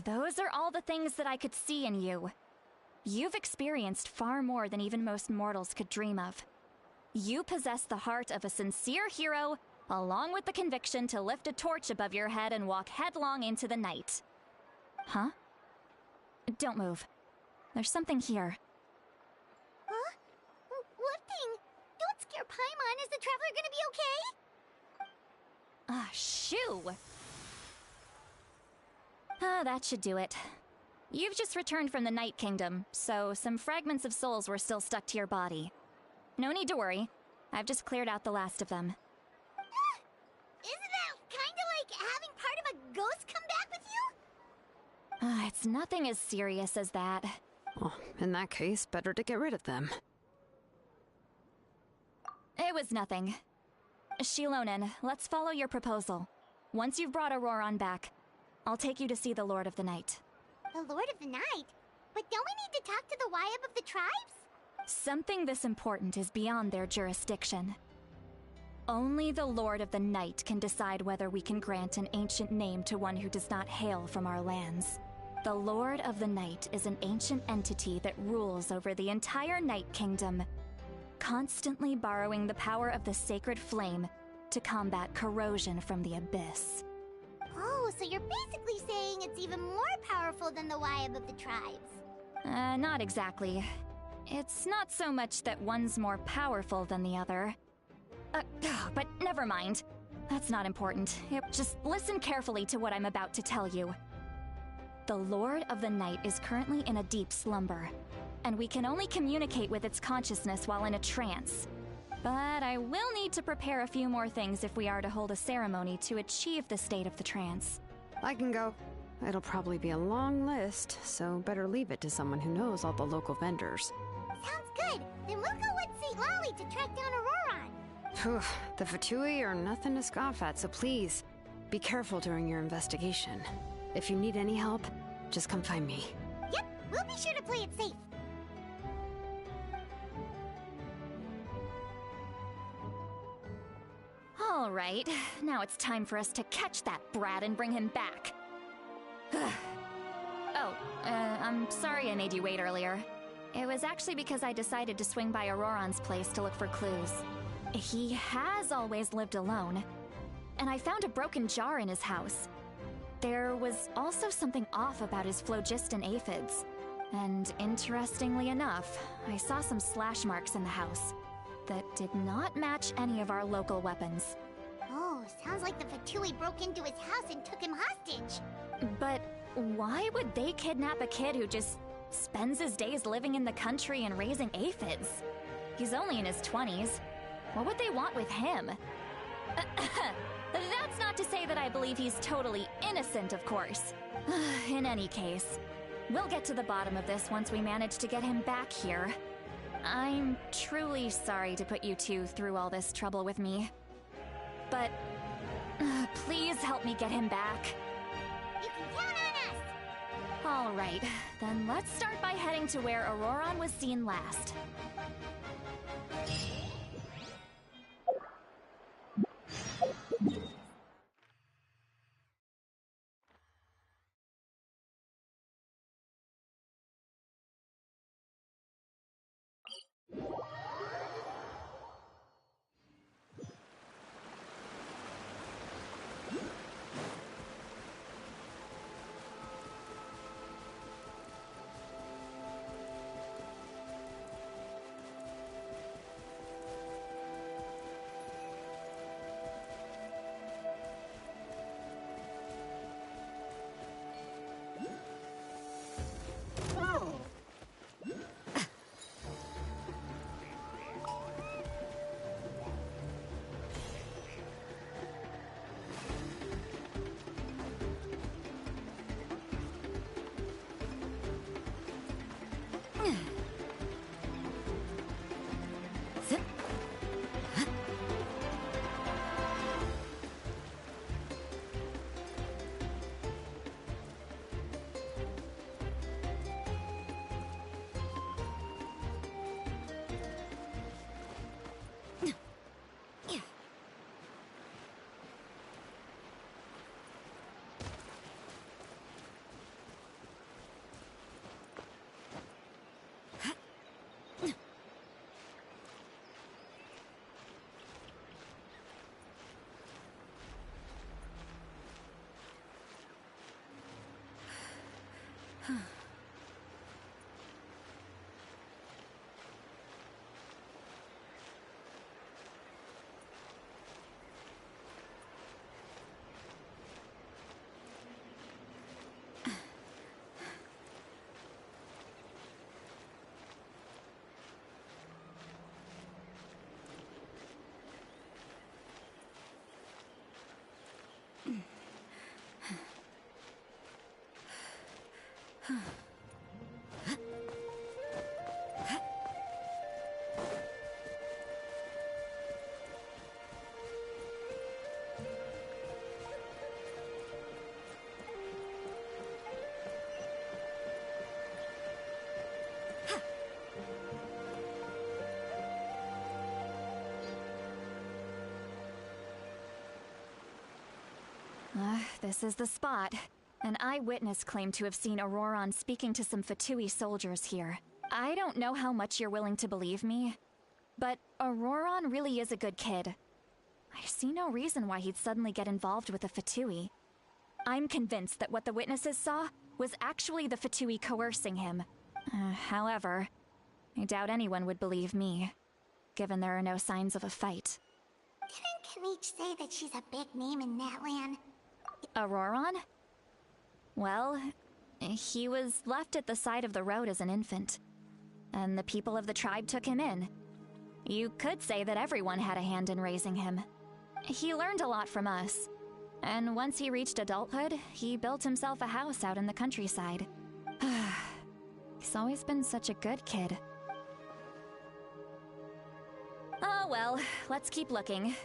Those are all the things that I could see in you. You've experienced far more than even most mortals could dream of. You possess the heart of a sincere hero, along with the conviction to lift a torch above your head and walk headlong into the night. Huh? Don't move. There's something here. Huh? What thing? Don't scare Paimon. Is the Traveler gonna be okay? Shoo! That should do it. You've just returned from the Night Kingdom, so some fragments of souls were still stuck to your body. No need to worry. I've just cleared out the last of them. Isn't that kinda like having part of a ghost come back with you? It's nothing as serious as that. Well, in that case, better to get rid of them. It was nothing. Shilonen, let's follow your proposal. Once you've brought Auroron back, I'll take you to see the Lord of the Night. The Lord of the Night? But don't we need to talk to the Wyab of the tribes? Something this important is beyond their jurisdiction. Only the Lord of the Night can decide whether we can grant an ancient name to one who does not hail from our lands. The Lord of the Night is an ancient entity that rules over the entire Night Kingdom, constantly borrowing the power of the sacred flame to combat corrosion from the abyss. Oh, so you're basically saying it's even more powerful than the Wyab of the tribes. Not exactly. It's not so much that one's more powerful than the other. But never mind. That's not important. Just listen carefully to what I'm about to tell you. The Lord of the Night is currently in a deep slumber, and we can only communicate with its consciousness while in a trance. But I will need to prepare a few more things if we are to hold a ceremony to achieve the state of the trance. I can go. It'll probably be a long list, so better leave it to someone who knows all the local vendors. Sounds good. Then we'll go with St. Lolly to track down Auroron. The Fatui are nothing to scoff at, so please, be careful during your investigation. If you need any help, just come find me. Yep, we'll be sure to play it safe. All right, now it's time for us to catch that brat and bring him back. I'm sorry I made you wait earlier. It was actually because I decided to swing by Auroron's place to look for clues. He has always lived alone, and I found a broken jar in his house. There was also something off about his phlogiston aphids. And interestingly enough, I saw some slash marks in the house that did not match any of our local weapons. Oh, sounds like the Fatui broke into his house and took him hostage. But why would they kidnap a kid who just spends his days living in the country and raising aphids? He's only in his 20s. What would they want with him? That's not to say that I believe he's totally innocent, of course. In any case, we'll get to the bottom of this once we manage to get him back here. I'm truly sorry to put you two through all this trouble with me. But please help me get him back. You can count on us! All right, then let's start by heading to where Auroron was seen last. This is the spot. An eyewitness claimed to have seen Auroron speaking to some Fatui soldiers here. I don't know how much you're willing to believe me, but Auroron really is a good kid. I see no reason why he'd suddenly get involved with the Fatui. I'm convinced that what the witnesses saw was actually the Fatui coercing him. However, I doubt anyone would believe me, given there are no signs of a fight. Didn't Kanich say that she's a big name in Natlan? Auroron? Well, he was left at the side of the road as an infant, and the people of the tribe took him in. You could say that everyone had a hand in raising him. He learned a lot from us, and once he reached adulthood, he built himself a house out in the countryside. He's always been such a good kid. Oh well, let's keep looking.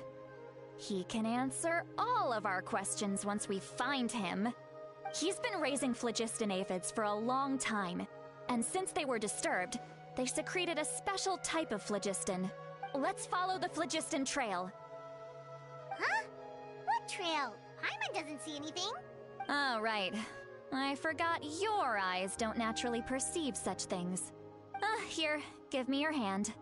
He can answer all of our questions once we find him. He's been raising phlogiston aphids for a long time, and since they were disturbed, they secreted a special type of phlogiston. Let's follow the phlogiston trail. Huh? What trail? Paimon doesn't see anything. Oh, right. I forgot your eyes don't naturally perceive such things. Here, give me your hand.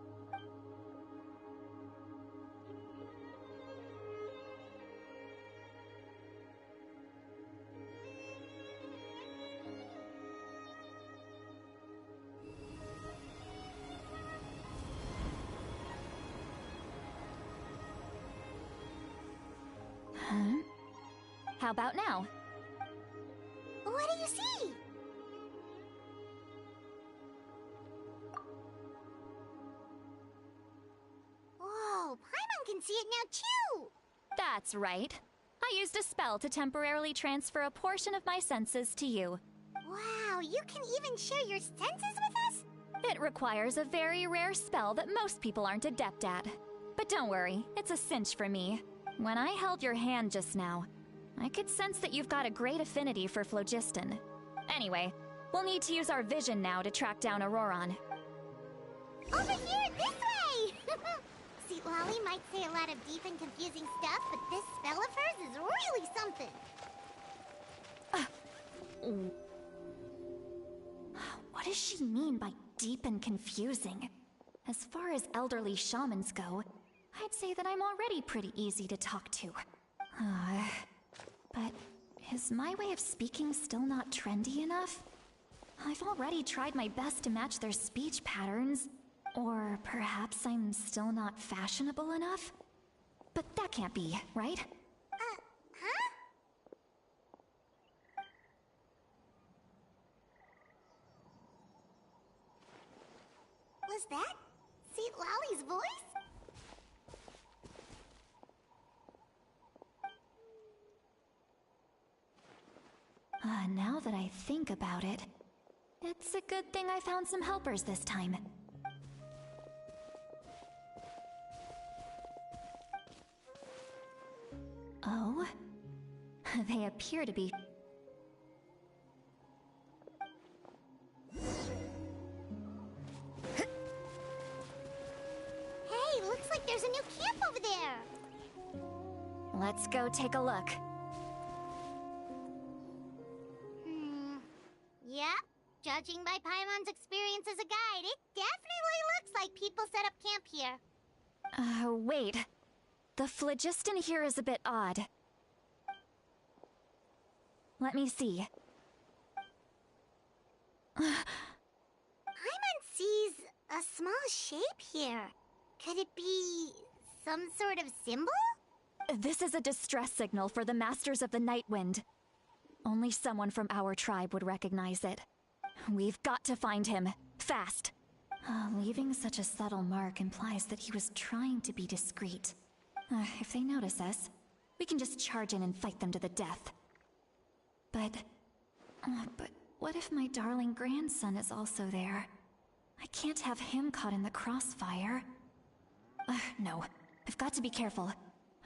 Huh? How about now? What do you see? Whoa, Paimon can see it now too! That's right. I used a spell to temporarily transfer a portion of my senses to you. Wow, you can even share your senses with us? It requires a very rare spell that most people aren't adept at. But don't worry, it's a cinch for me. When I held your hand just now, I could sense that you've got a great affinity for phlogiston. Anyway, we'll need to use our vision now to track down Auroron. Over here, this way! Sweet Lolly might say a lot of deep and confusing stuff, but this spell of hers is really something. What does she mean by deep and confusing? As far as elderly shamans go, I'd say that I'm already pretty easy to talk to. But is my way of speaking still not trendy enough? I've already tried my best to match their speech patterns. Or perhaps I'm still not fashionable enough? But that can't be, right? Huh? Was that St. Lally's voice? Now that I think about it, it's a good thing I found some helpers this time. Oh? They appear to be... Hey, looks like there's a new camp over there! Let's go take a look. Yep, judging by Paimon's experience as a guide, it definitely looks like people set up camp here. Wait. The phlogiston here is a bit odd. Let me see. Paimon sees a small shape here. Could it be some sort of symbol? This is a distress signal for the Masters of the Night Wind. Only someone from our tribe would recognize it. We've got to find him. Fast. Leaving such a subtle mark implies that he was trying to be discreet. If they notice us, we can just charge in and fight them to the death. But what if my darling grandson is also there? I can't have him caught in the crossfire. No, I've got to be careful.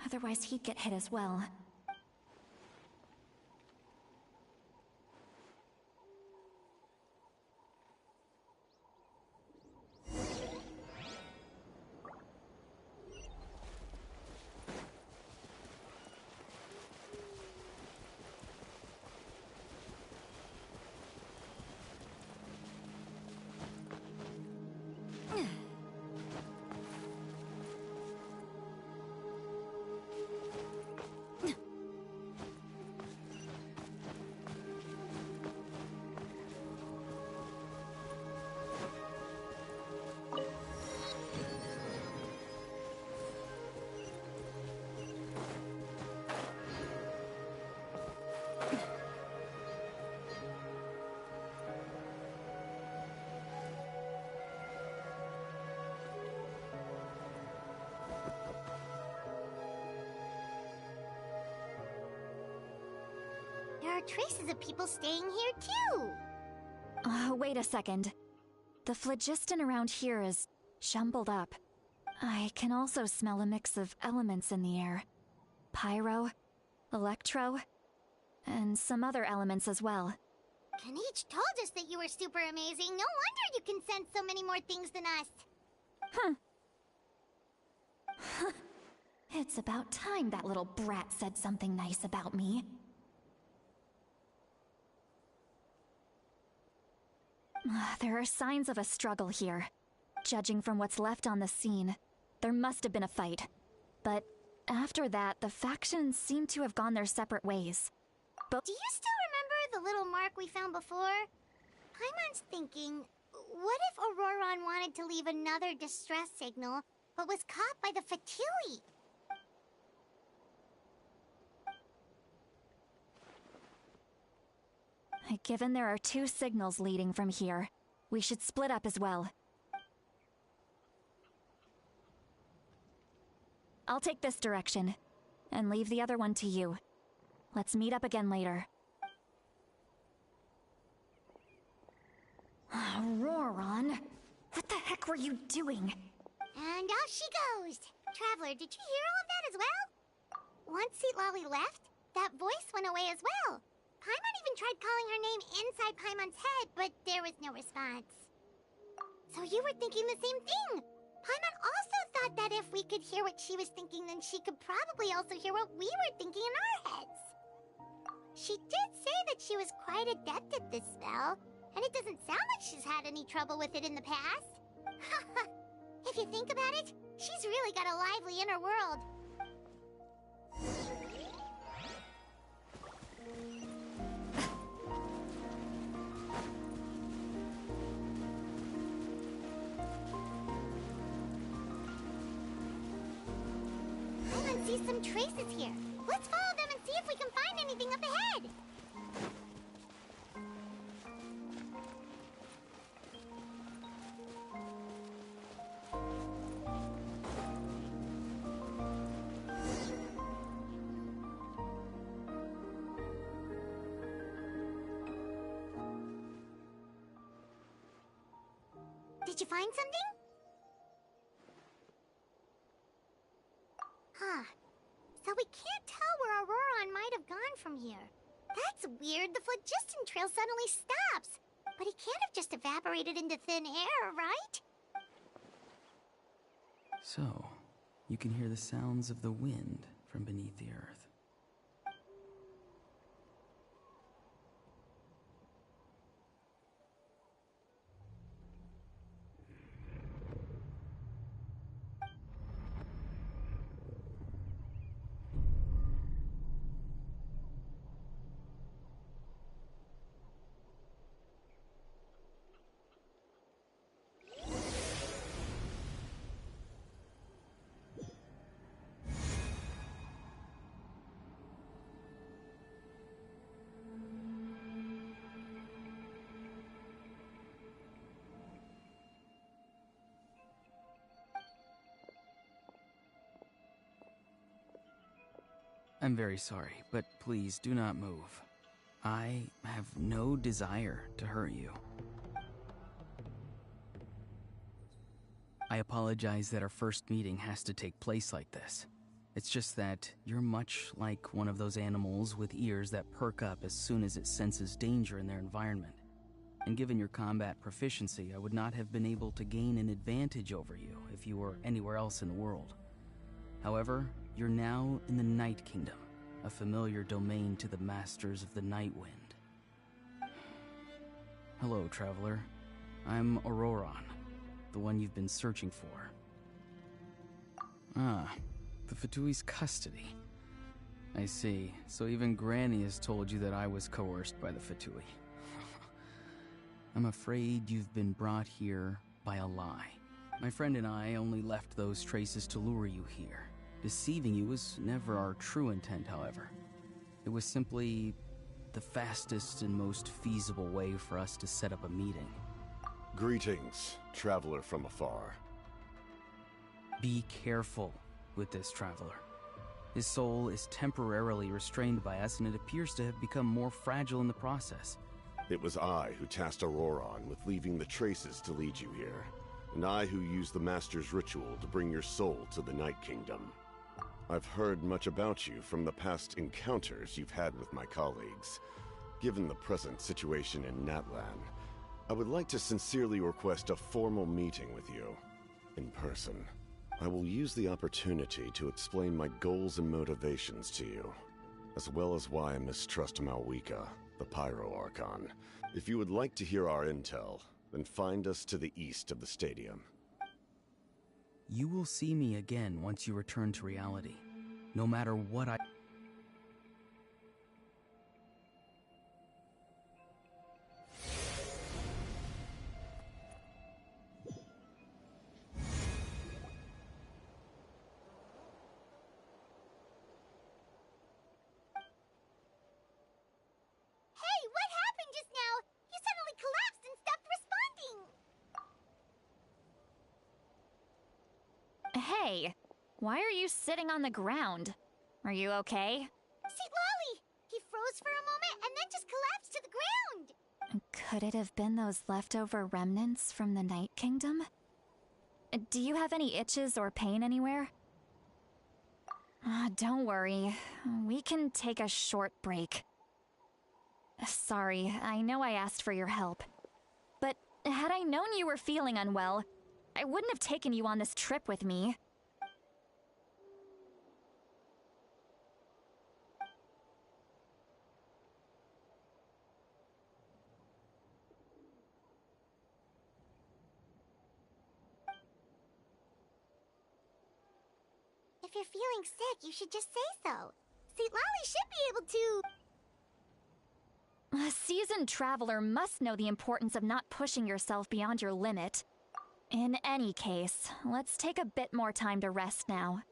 Otherwise he'd get hit as well. There are traces of people staying here, too! Wait a second. The phlogiston around here is jumbled up. I can also smell a mix of elements in the air. Pyro, electro, and some other elements as well. Kanich told us that you were super amazing. No wonder you can sense so many more things than us. It's about time that little brat said something nice about me. There are signs of a struggle here. Judging from what's left on the scene, there must have been a fight. But after that, the factions seem to have gone their separate ways. But do you still remember the little mark we found before? Paimon's thinking, what if Auroron wanted to leave another distress signal, but was caught by the Fatui? Given there are 2 signals leading from here, we should split up as well. I'll take this direction, and leave the other one to you. Let's meet up again later. Auroron, what the heck were you doing? And out she goes! Traveler, did you hear all of that as well? Once St. Lally left, that voice went away as well. Paimon even tried calling her name inside Paimon's head, but there was no response. So you were thinking the same thing! Paimon also thought that if we could hear what she was thinking, then she could probably also hear what we were thinking in our heads. She did say that she was quite adept at this spell, and it doesn't sound like she's had any trouble with it in the past. you think about it, she's really got a lively inner world. I see some traces here. Let's follow them and see if we can find anything up ahead. Did you find something? Huh. So we can't tell where Auroron might have gone from here. That's weird. The phlogiston trail suddenly stops. But he can't have just evaporated into thin air, right? So, you can hear the sounds of the wind from beneath the earth. I'm very sorry, but please do not move. I have no desire to hurt you. I apologize that our first meeting has to take place like this. It's just that you're much like one of those animals with ears that perk up as soon as it senses danger in their environment. And given your combat proficiency, I would not have been able to gain an advantage over you if you were anywhere else in the world. However, you're now in the Night Kingdom, a familiar domain to the Masters of the Night Wind. Hello, traveler. I'm Auroron, the one you've been searching for. Ah, the Fatui's custody. I see. So even Granny has told you that I was coerced by the Fatui. I'm afraid you've been brought here by a lie. My friend and I only left those traces to lure you here. Deceiving you was never our true intent, however. It was simply the fastest and most feasible way for us to set up a meeting. Greetings, traveler from afar. Be careful with this traveler. His soul is temporarily restrained by us, and it appears to have become more fragile in the process. It was I who tasked Auroron with leaving the traces to lead you here, and I who used the Master's ritual to bring your soul to the Night Kingdom. I've heard much about you from the past encounters you've had with my colleagues. Given the present situation in Natlan, I would like to sincerely request a formal meeting with you, in person. I will use the opportunity to explain my goals and motivations to you, as well as why I mistrust Malwika, the Pyro Archon. If you would like to hear our intel, then find us to the east of the stadium. You will see me again once you return to reality, no matter what I... Hey, why are you sitting on the ground? Are you okay? See, Lolly! He froze for a moment and then just collapsed to the ground! Could it have been those leftover remnants from the Night Kingdom? Do you have any itches or pain anywhere? Don't worry. We can take a short break. Sorry, I know I asked for your help. But had I known you were feeling unwell, I wouldn't have taken you on this trip with me. If you're feeling sick, you should just say so. St. Lolly should be able to... A seasoned traveler must know the importance of not pushing yourself beyond your limit. In any case, let's take a bit more time to rest now.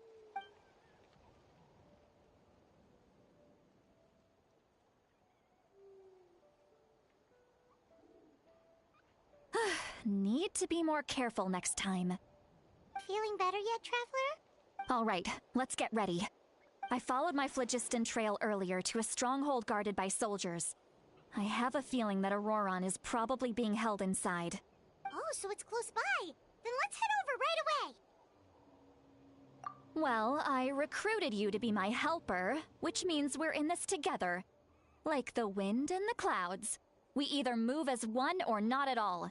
Need to be more careful next time. Feeling better yet, Traveler? All right, let's get ready. I followed my phlogiston trail earlier to a stronghold guarded by soldiers. I have a feeling that Auroron is probably being held inside. Oh, so it's close by. Then let's head over right away. Well, I recruited you to be my helper, which means we're in this together. Like the wind and the clouds. We either move as one or not at all.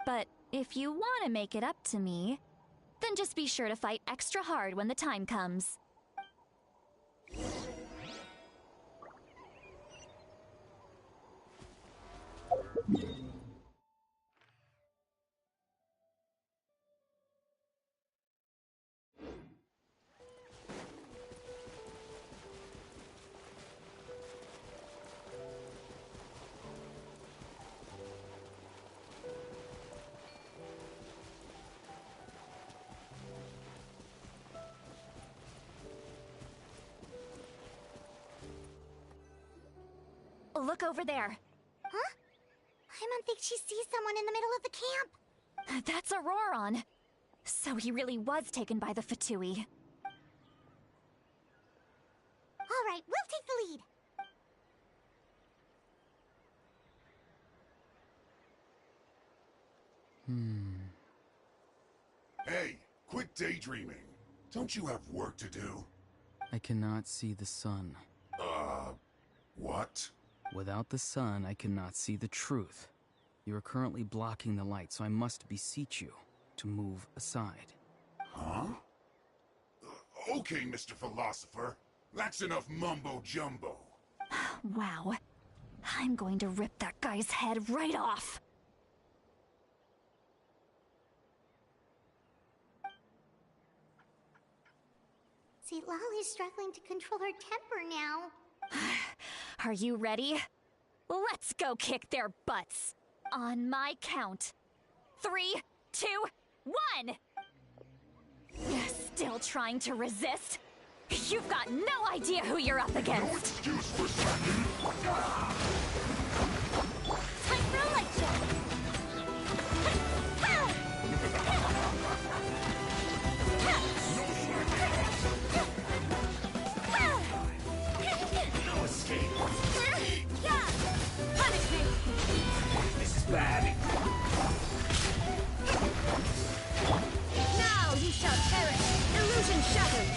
But if you want to make it up to me, then just be sure to fight extra hard when the time comes. Look over there. Huh? I don't think she sees someone in the middle of the camp. That's Auroron. So he really was taken by the Fatui. All right, we'll take the lead. Hey, quit daydreaming. Don't you have work to do? I cannot see the sun. What? Without the sun, I cannot see the truth. You are currently blocking the light, so I must beseech you to move aside. Huh? Okay, Mr. Philosopher. That's enough mumbo-jumbo. Wow. I'm going to rip that guy's head right off. St. Lolly's struggling to control her temper now. Are you ready? Let's go kick their butts. On my count. 3, 2, 1! Still trying to resist? You've got no idea who you're up against. No excuse for slacking. Time for a light show. No escape. Punish me. This is bad. Now you shall perish. Illusion shattered.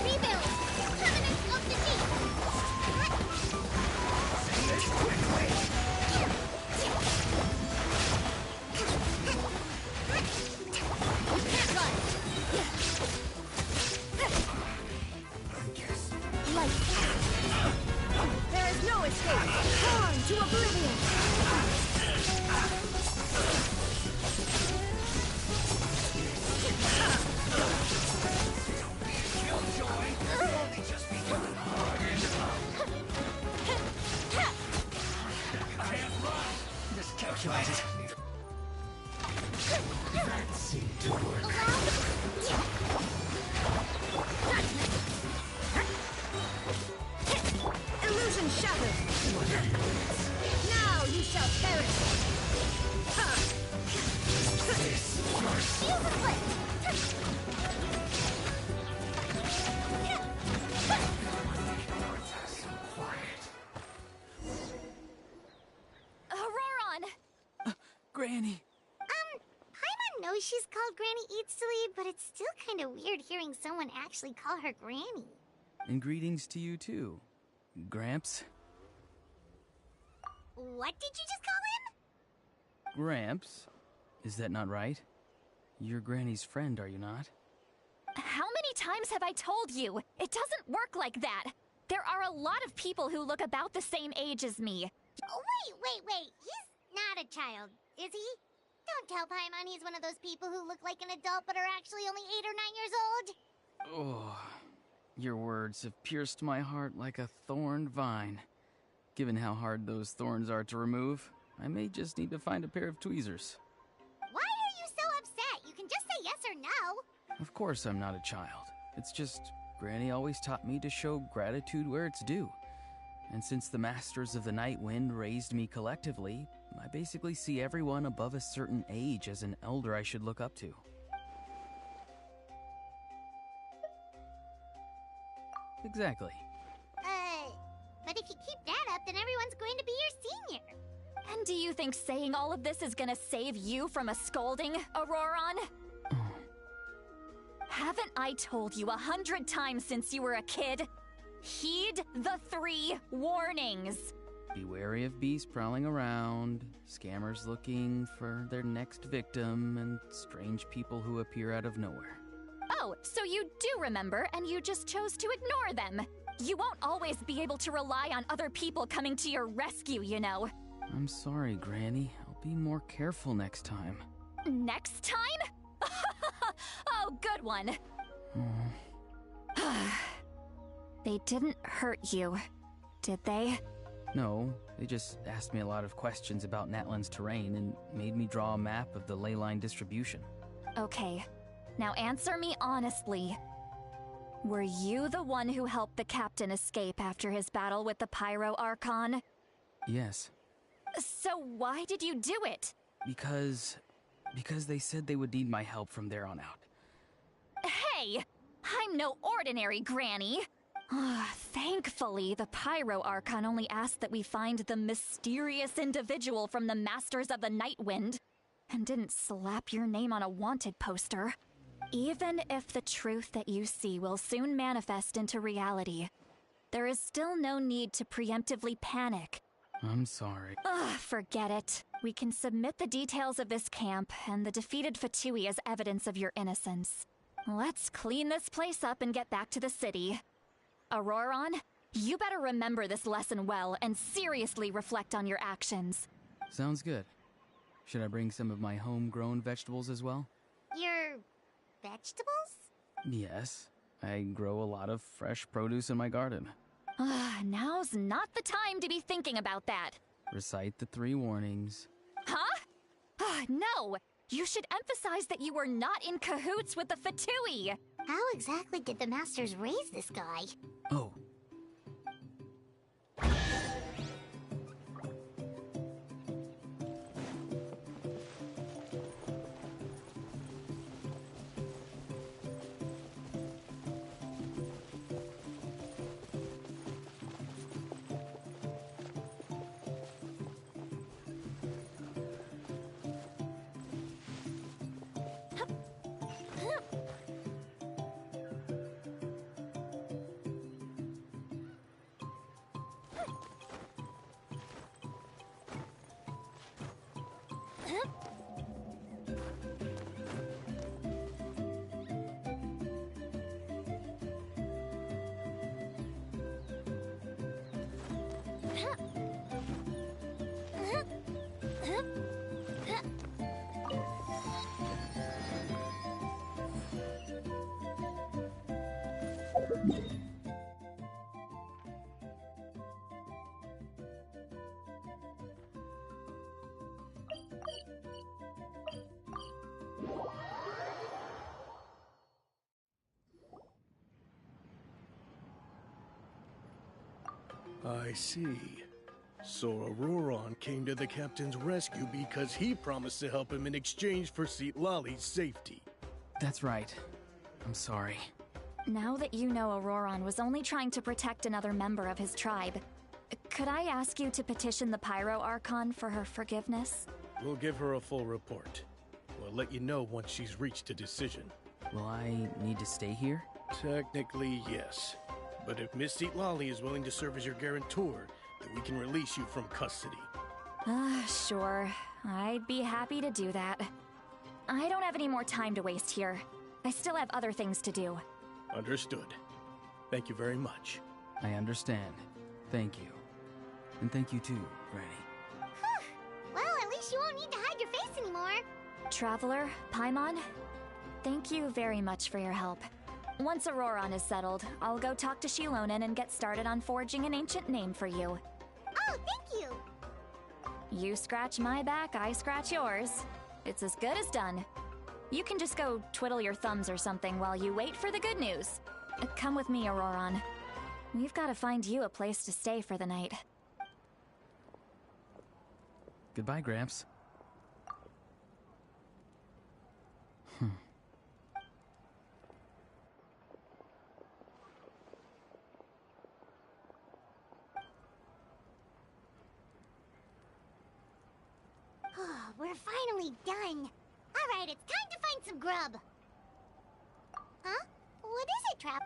Rebuild. Covenant of the Deep. You can't run. Light. There is no escape. Torn to oblivion. Miscalculated. That seemed to work. Illusion shattered. Now you shall perish. Use a flip. Auroron! Granny! Paimon knows she's called Granny Eats to Lead, but it's still kind of weird hearing someone actually call her Granny. And greetings to you too, Gramps. What did you just call him? Gramps? Is that not right? You're Granny's friend, are you not? How many times have I told you? It doesn't work like that. There are a lot of people who look about the same age as me. Oh, wait. He's not a child, is he? Don't tell Paimon he's one of those people who look like an adult but are actually only 8 or 9 years old. Oh, your words have pierced my heart like a thorned vine. Given how hard those thorns are to remove, I may just need to find a pair of tweezers. Why are you so upset? You can just say yes or no. Of course I'm not a child. It's just, Granny always taught me to show gratitude where it's due. And since the Masters of the Night Wind raised me collectively, I basically see everyone above a certain age as an elder I should look up to. Exactly. But if you keep that up, then everyone's going to be your senior. And do you think saying all of this is gonna save you from a scolding, Auroron? Haven't I told you 100 times since you were a kid? Heed the 3 warnings. Be wary of beasts prowling around, scammers looking for their next victim, and strange people who appear out of nowhere. Oh, so you do remember, and you just chose to ignore them. You won't always be able to rely on other people coming to your rescue, you know. I'm sorry, Granny. I'll be more careful next time. Next time? Oh, good one. They didn't hurt you, did they? No, they just asked me a lot of questions about Natlan's terrain and made me draw a map of the ley line distribution. Okay, now answer me honestly. Were you the one who helped the captain escape after his battle with the Pyro Archon? Yes. So why did you do it? Because they said they would need my help from there on out. Hey! I'm no ordinary granny! Thankfully, the Pyro Archon only asked that we find the mysterious individual from the Masters of the Night Wind, and didn't slap your name on a wanted poster. Even if the truth that you see will soon manifest into reality, there is still no need to preemptively panic. I'm sorry. Forget it. We can submit the details of this camp and the defeated Fatui as evidence of your innocence. Let's clean this place up and get back to the city. Auroron, you better remember this lesson well and seriously reflect on your actions. Sounds good. Should I bring some of my homegrown vegetables as well? Your vegetables? Yes. I grow a lot of fresh produce in my garden. Now's not the time to be thinking about that. Recite the 3 warnings. Huh? No! You should emphasize that you were not in cahoots with the Fatui! How exactly did the Masters raise this guy? Oh. I see. So Auroron came to the captain's rescue because he promised to help him in exchange for C88's safety. That's right. I'm sorry. Now that you know Auroron was only trying to protect another member of his tribe, could I ask you to petition the Pyro Archon for her forgiveness? We'll give her a full report. We'll let you know once she's reached a decision. Will I need to stay here? Technically, yes. But if Miss C88 is willing to serve as your guarantor, then we can release you from custody. Sure. I'd be happy to do that. I don't have any more time to waste here. I still have other things to do. Understood. Thank you very much. I understand. Thank you. And thank you too, Granny. Well, at least guess you won't need to hide your face anymore. Traveler, Paimon, thank you very much for your help. Once Auroron is settled, I'll go talk to Shilonen and get started on forging an ancient name for you. Oh, thank you! You scratch my back, I scratch yours. It's as good as done. You can just go twiddle your thumbs or something while you wait for the good news. Come with me, Auroron. We've got to find you a place to stay for the night. Goodbye, Gramps. We're finally done. Alright, it's time to find some grub. Huh? What is it, Trap?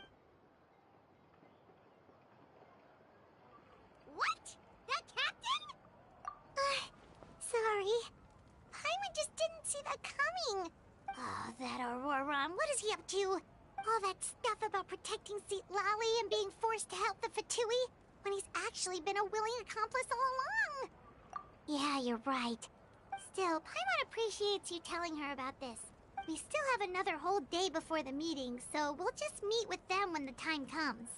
What? That captain? Sorry. Paimon just didn't see that coming. Oh, that Auroron, what is he up to? All that stuff about protecting Seat Lally and being forced to help the Fatui, when he's actually been a willing accomplice all along. Yeah, you're right. Still, Paimon appreciates you telling her about this. We still have another whole day before the meeting, so we'll just meet with them when the time comes.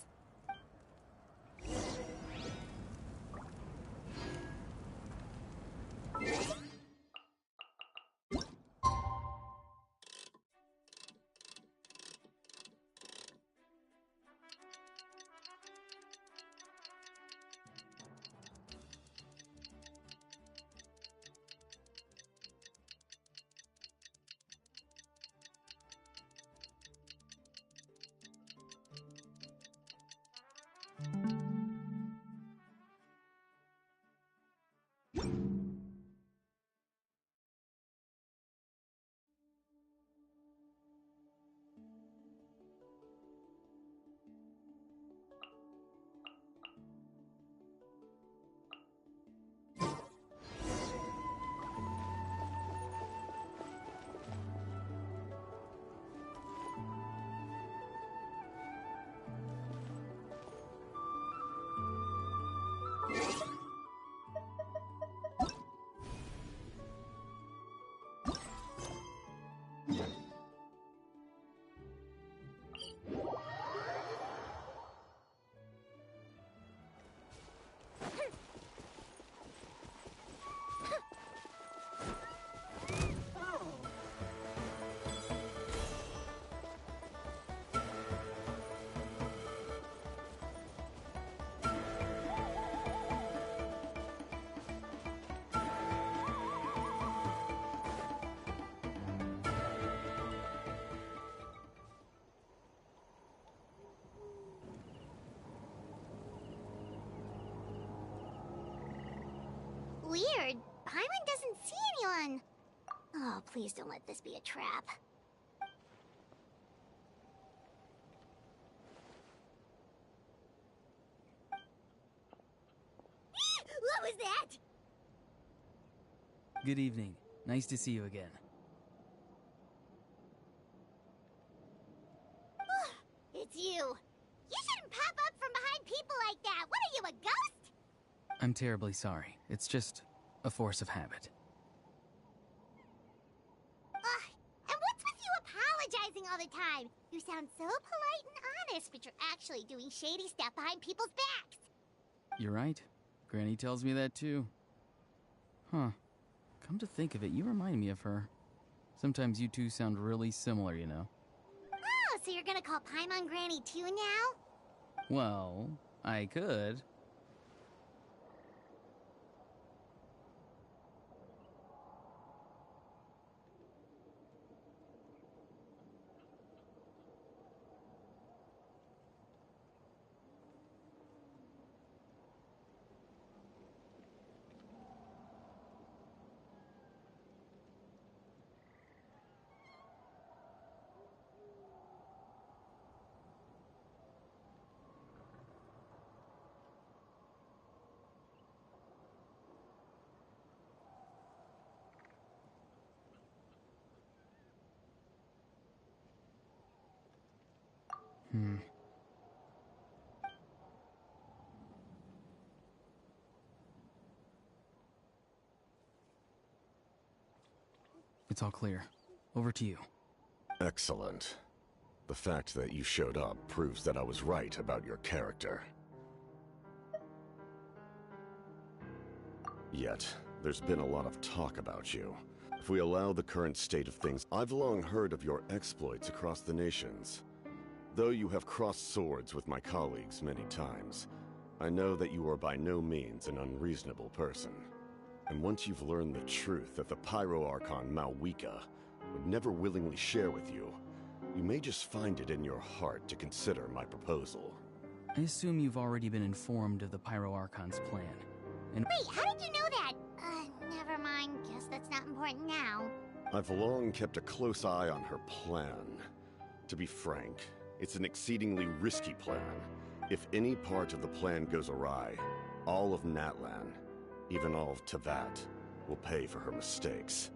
Weird. Paimon doesn't see anyone. Oh, please don't let this be a trap. What was that? Good evening. Nice to see you again. It's you. You shouldn't pop up from behind people like that. What are you, a ghost? I'm terribly sorry. It's just a force of habit. And what's with you apologizing all the time? You sound so polite and honest, but you're actually doing shady stuff behind people's backs. You're right. Granny tells me that too. Huh. Come to think of it, you remind me of her. Sometimes you two sound really similar, you know. Oh, so you're gonna call Paimon Granny too now? Well, I could. It's all clear. Over to you. Excellent. The fact that you showed up proves that I was right about your character. Yet, there's been a lot of talk about you. If we allow the current state of things, I've long heard of your exploits across the nations. Though you have crossed swords with my colleagues many times, I know that you are by no means an unreasonable person. And once you've learned the truth that the Pyro Archon Malwika would never willingly share with you, you may just find it in your heart to consider my proposal. I assume you've already been informed of the Pyro Archon's plan. And Wait, how did you know that? Never mind. Guess that's not important now. I've long kept a close eye on her plan. To be frank, it's an exceedingly risky plan. If any part of the plan goes awry, all of Natlan, even all of Teyvat, will pay for her mistakes.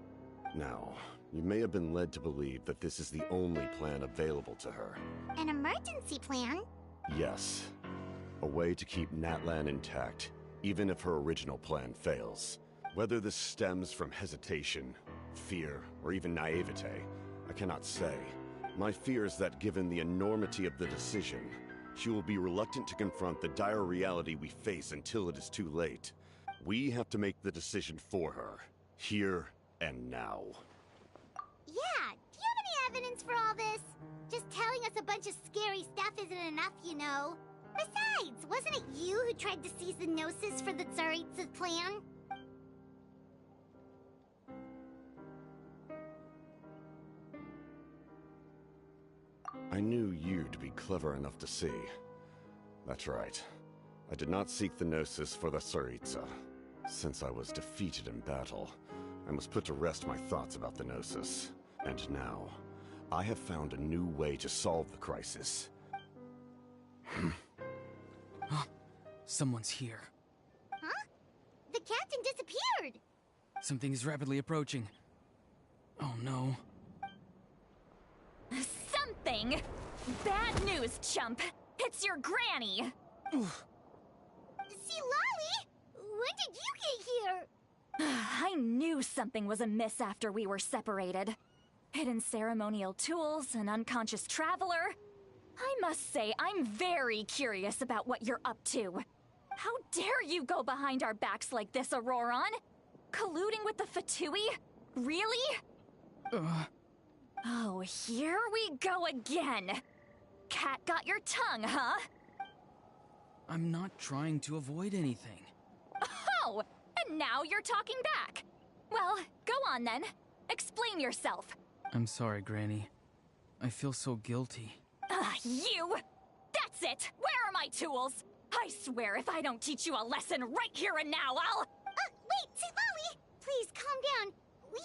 Now, you may have been led to believe that this is the only plan available to her. An emergency plan? Yes. A way to keep Natlan intact, even if her original plan fails. Whether this stems from hesitation, fear, or even naivete, I cannot say. My fear is that given the enormity of the decision, she will be reluctant to confront the dire reality we face until it is too late. We have to make the decision for her, here and now. Yeah, do you have any evidence for all this? Just telling us a bunch of scary stuff isn't enough, you know. Besides, wasn't it you who tried to seize the Gnosis for the Tsaritsa's plan? I knew you to be clever enough to see. That's right. I did not seek the Gnosis for the Tsaritsa. Since I was defeated in battle, I must put to rest my thoughts about the Gnosis. And now, I have found a new way to solve the crisis. Someone's here. Huh? The captain disappeared! Something is rapidly approaching. Oh no. Something? Bad news, chump! It's your granny! See, Lolly? When did you get here? I knew something was amiss after we were separated. Hidden ceremonial tools, an unconscious traveler. I must say, I'm very curious about what you're up to. How dare you go behind our backs like this, Auroron? Colluding with the Fatui? Really? Oh, here we go again. Cat got your tongue, huh? I'm not trying to avoid anything. Oh, and now you're talking back. Well, go on then. Explain yourself. I'm sorry, Granny. I feel so guilty. You! That's it! Where are my tools? I swear if I don't teach you a lesson right here and now, I'll... Wait, see, Lolly! Please, calm down. We,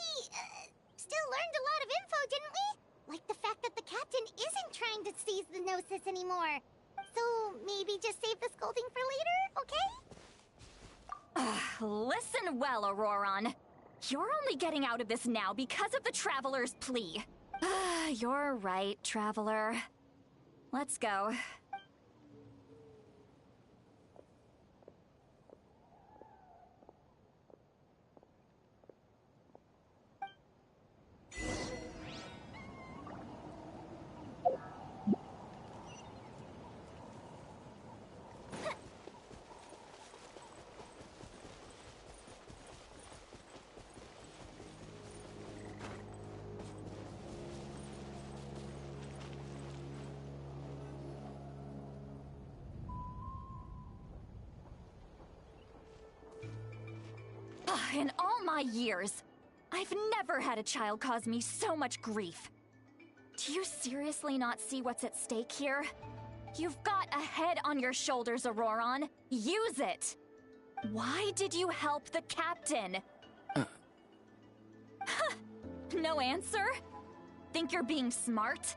still learned a lot of info, didn't we? Like the fact that the captain isn't trying to seize the Gnosis anymore. So, maybe just save the scolding for later, okay? Listen well, Auroron. You're only getting out of this now because of the Traveler's plea. You're right, Traveler. Let's go. In all my years, I've never had a child cause me so much grief. Do you seriously not see what's at stake here? You've got a head on your shoulders, Auroron. Use it! Why did you help the captain? No answer? Think you're being smart?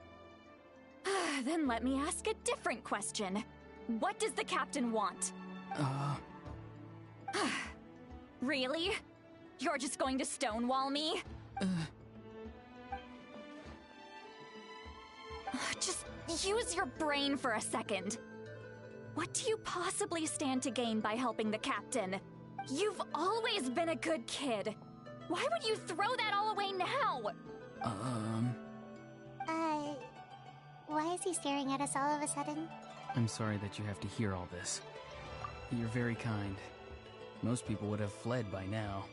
Then let me ask a different question. What does the captain want? Really? You're just going to stonewall me? Just use your brain for a second. What do you possibly stand to gain by helping the captain? You've always been a good kid. Why would you throw that all away now? Why is he staring at us all of a sudden? I'm sorry that you have to hear all this. You're very kind. Most people would have fled by now.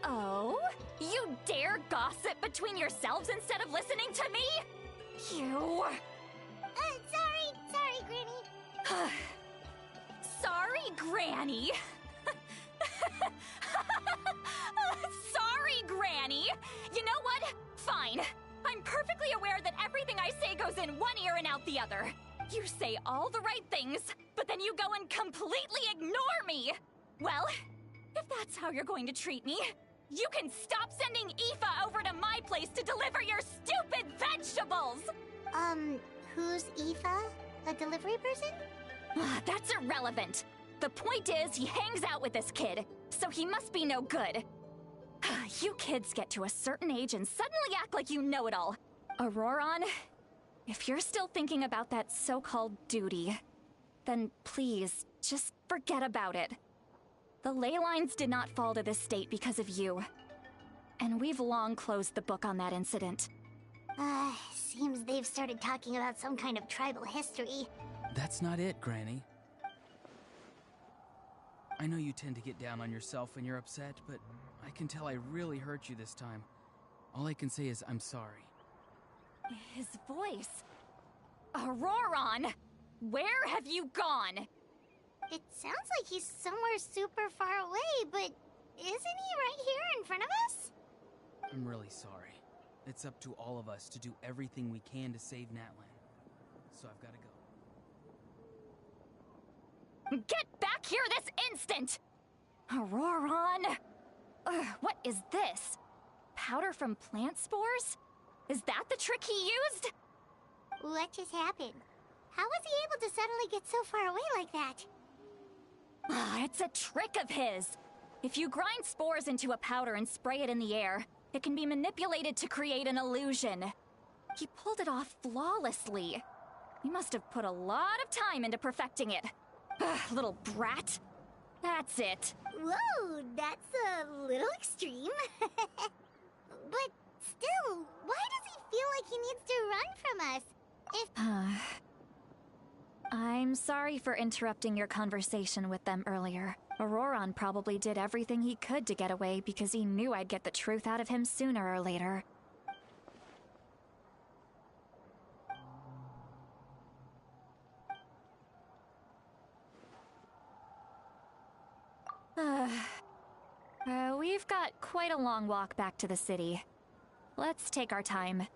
Oh? You dare gossip between yourselves instead of listening to me? You... Sorry, Granny. Sorry, Granny. Sorry, Granny. You know what? Fine. I'm perfectly aware that everything I say goes in one ear and out the other. You say all the right things, but then you go and completely ignore me. Well, if that's how you're going to treat me, you can stop sending Aoife over to my place to deliver your stupid vegetables! Who's Aoife? A delivery person? That's irrelevant. The point is, he hangs out with this kid, so he must be no good. You kids get to a certain age and suddenly act like you know it all. Auroron, if you're still thinking about that so-called duty, then please, just forget about it. The ley lines did not fall to this state because of you. And we've long closed the book on that incident. Seems they've started talking about some kind of tribal history. That's not it, Granny. I know you tend to get down on yourself when you're upset, but I can tell I really hurt you this time. All I can say is I'm sorry. His voice. Auroron! Where have you gone? It sounds like he's somewhere super far away, but isn't he right here in front of us? I'm really sorry. It's up to all of us to do everything we can to save Natlan. So I've got to go. Get back here this instant! Auroron! What is this? Powder from plant spores? Is that the trick he used? What just happened? How was he able to suddenly get so far away like that? It's a trick of his. If you grind spores into a powder and spray it in the air, it can be manipulated to create an illusion. He pulled it off flawlessly. He must have put a lot of time into perfecting it. Little brat. That's it. Whoa, that's a little extreme. But still, why does he feel like he needs to run from us? I'm sorry for interrupting your conversation with them earlier. Auroron probably did everything he could to get away because he knew I'd get the truth out of him sooner or later. We've got quite a long walk back to the city. Let's take our time.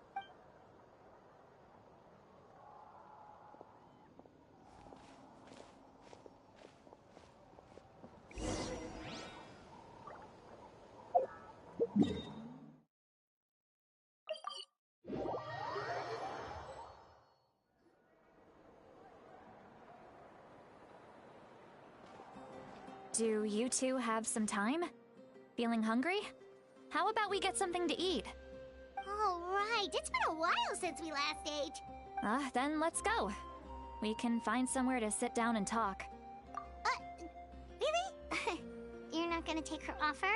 Do you two have some time? Feeling hungry? How about we get something to eat? All right, it's been a while since we last ate. Then let's go. We can find somewhere to sit down and talk. Really? You're not gonna take her offer?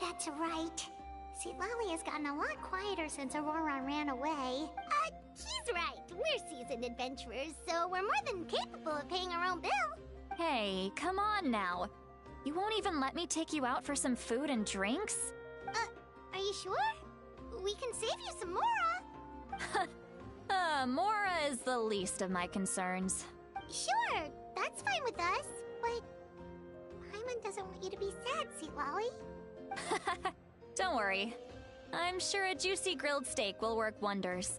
That's right. See, Lolly has gotten a lot quieter since Aurora ran away. He's right. We're seasoned adventurers, so we're more than capable of paying our own bill. Hey, come on now. You won't even let me take you out for some food and drinks? Are you sure? We can save you some Mora. Mora is the least of my concerns. Sure, that's fine with us, but Paimon doesn't want you to be sad, Sweet Lolly. Don't worry. I'm sure a juicy grilled steak will work wonders.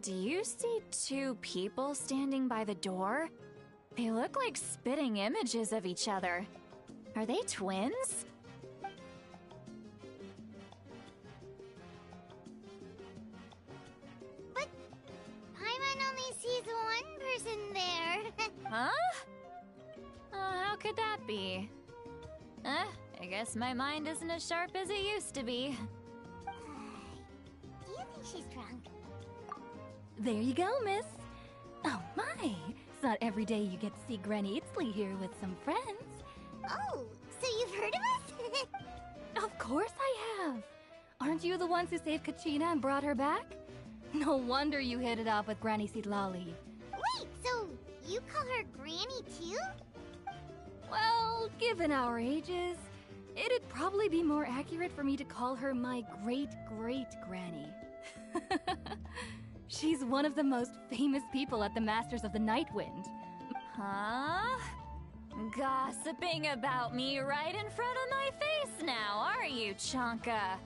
Do you see two people standing by the door? They look like spitting images of each other. Are they twins? But Paimon only sees one person there. Huh? How could that be? I guess my mind isn't as sharp as it used to be. Do you think she's drunk? There you go, miss. Oh my! It's not every day you get to see Granny Itzley here with some friends. Oh, so you've heard of us? Of course I have! Aren't you the ones who saved Kachina and brought her back? No wonder you hit it off with Granny Citlali. Wait, so you call her Granny too? Well, given our ages, it'd probably be more accurate for me to call her my great-great-granny. She's one of the most famous people at the Masters of the Nightwind. Huh? Gossiping about me right in front of my face now, are you, Chonka?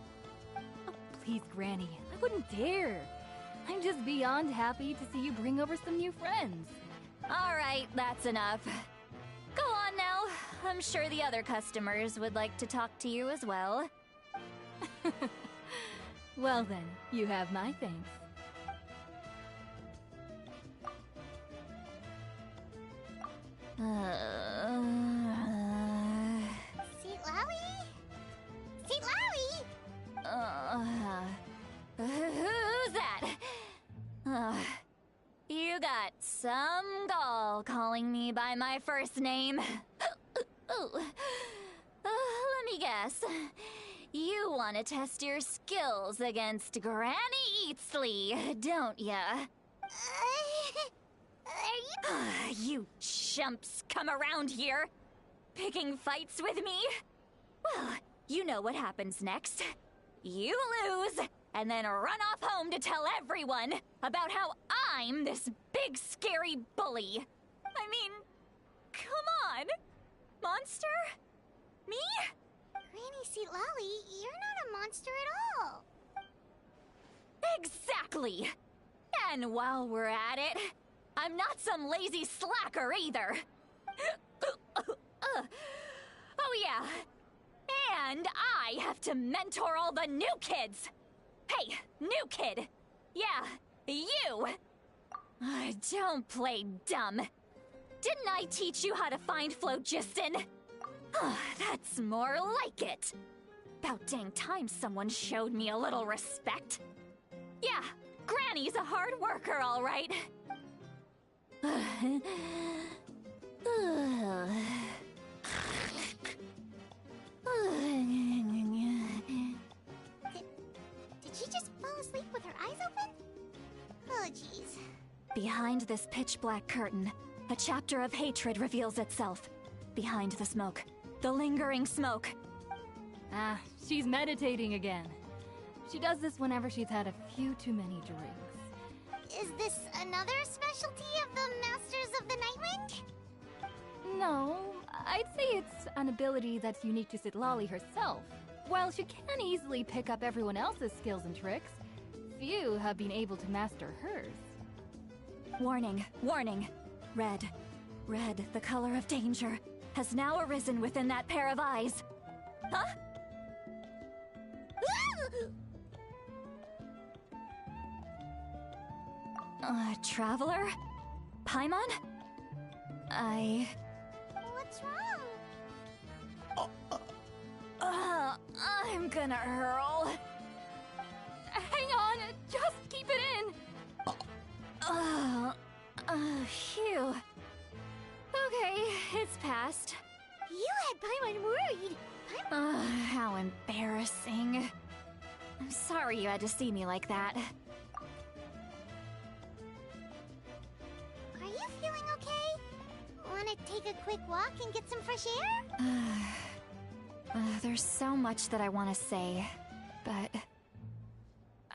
Oh, please, Granny, I wouldn't dare. I'm just beyond happy to see you bring over some new friends. All right, that's enough. Go on now. I'm sure the other customers would like to talk to you as well. Well then, you have my thanks. Citlali? Citlali? Who's that? You got some gall calling me by my first name. Let me guess. You want to test your skills against Granny Itzley, don't ya? You chumps come around here, picking fights with me? Well, you know what happens next. You lose, and then run off home to tell everyone about how I'm this big scary bully. I mean, come on. Monster? Me? Granny Citlali, you're not a monster at all. Exactly. And while we're at it, I'm not some lazy slacker either. Oh yeah. And I have to mentor all the new kids. Hey, new kid. Yeah, you. Don't play dumb. Didn't I teach you how to find phlogiston? That's more like it. About dang time someone showed me a little respect. Yeah, Granny's a hard worker, all right. Did she just fall asleep with her eyes open? Oh, jeez. Behind this pitch-black curtain, a chapter of hatred reveals itself. Behind the smoke. The lingering smoke. Ah, she's meditating again. She does this whenever she's had a few too many drinks. Is this another specialty of the Masters of the Nightwind? No, I'd say it's an ability that's unique to Citlali herself. While she can easily pick up everyone else's skills and tricks, few have been able to master hers. Warning, warning. Red. Red, the color of danger, has now arisen within that pair of eyes. Huh? Traveler? Paimon? What's wrong? I'm gonna hurl. Hang on, just keep it in. Phew. Okay, it's passed. You had Paimon worried. How embarrassing. I'm sorry you had to see me like that. Are you feeling okay? Wanna take a quick walk and get some fresh air? There's so much that I want to say, but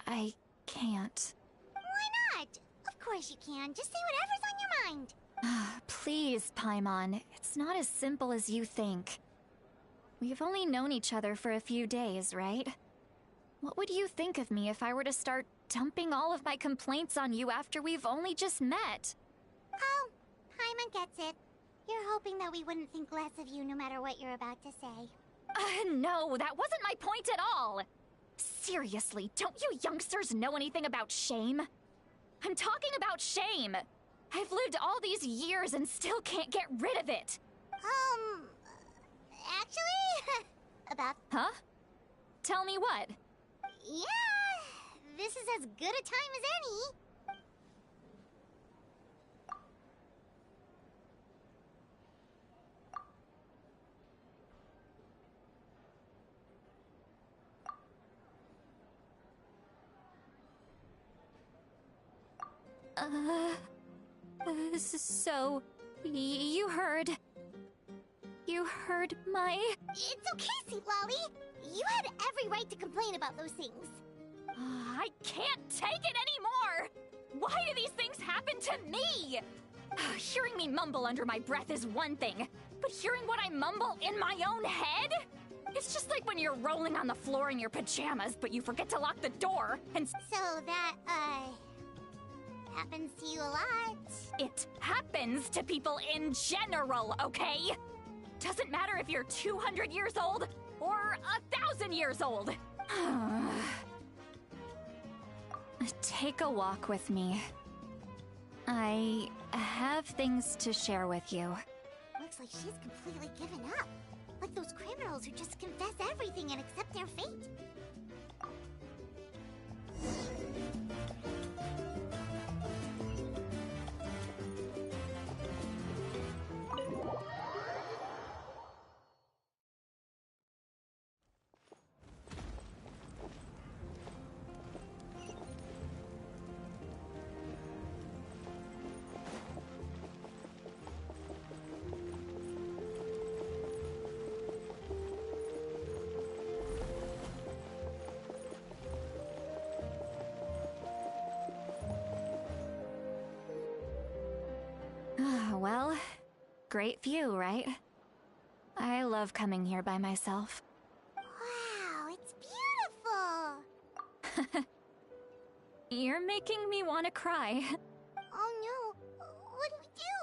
I can't. Why not? Of course you can. Just say whatever's on your mind. Please, Paimon. It's not as simple as you think. We've only known each other for a few days, right? What would you think of me if I were to start dumping all of my complaints on you after we've only just met? Oh, Paimon gets it. You're hoping that we wouldn't think less of you no matter what you're about to say. No, that wasn't my point at all! Seriously, don't you youngsters know anything about shame? I'm talking about shame! I've lived all these years and still can't get rid of it! Actually, about... Huh? Tell me what? Yeah, this is as good a time as any. So... you heard... You heard my... It's okay, Lolly. You had every right to complain about those things. I can't take it anymore! Why do these things happen to me? Hearing me mumble under my breath is one thing, but hearing what I mumble in my own head? It's just like when you're rolling on the floor in your pajamas, but you forget to lock the door, and... So that, happens to you a lot? It happens to people in general, okay? Doesn't matter if you're 200 years old or 1,000 years old. Take a walk with me. I have things to share with you. Looks like she's completely given up. Like those criminals who just confess everything and accept their fate. Well, great view, right? I love coming here by myself. Wow, it's beautiful! You're making me want to cry. Oh no, what do we do?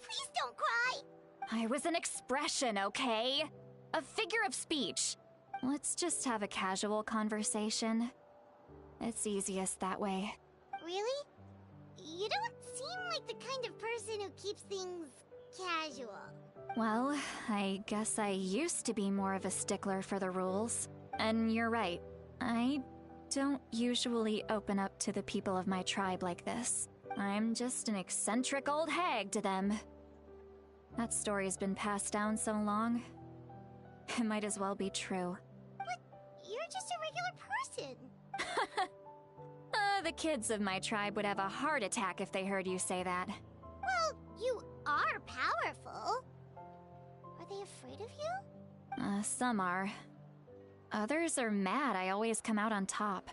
Please don't cry! I was an expression, okay? A figure of speech. Let's just have a casual conversation. It's easiest that way. Really? You don't seem like the kind of person who keeps things casual. Well, I guess I used to be more of a stickler for the rules. And you're right, I don't usually open up to the people of my tribe like this. I'm just an eccentric old hag to them. That story's been passed down so long, it might as well be true. But you're just a regular person. The kids of my tribe would have a heart attack if they heard you say that. Well, you are powerful. Are they afraid of you? Some are. Others are mad I always come out on top.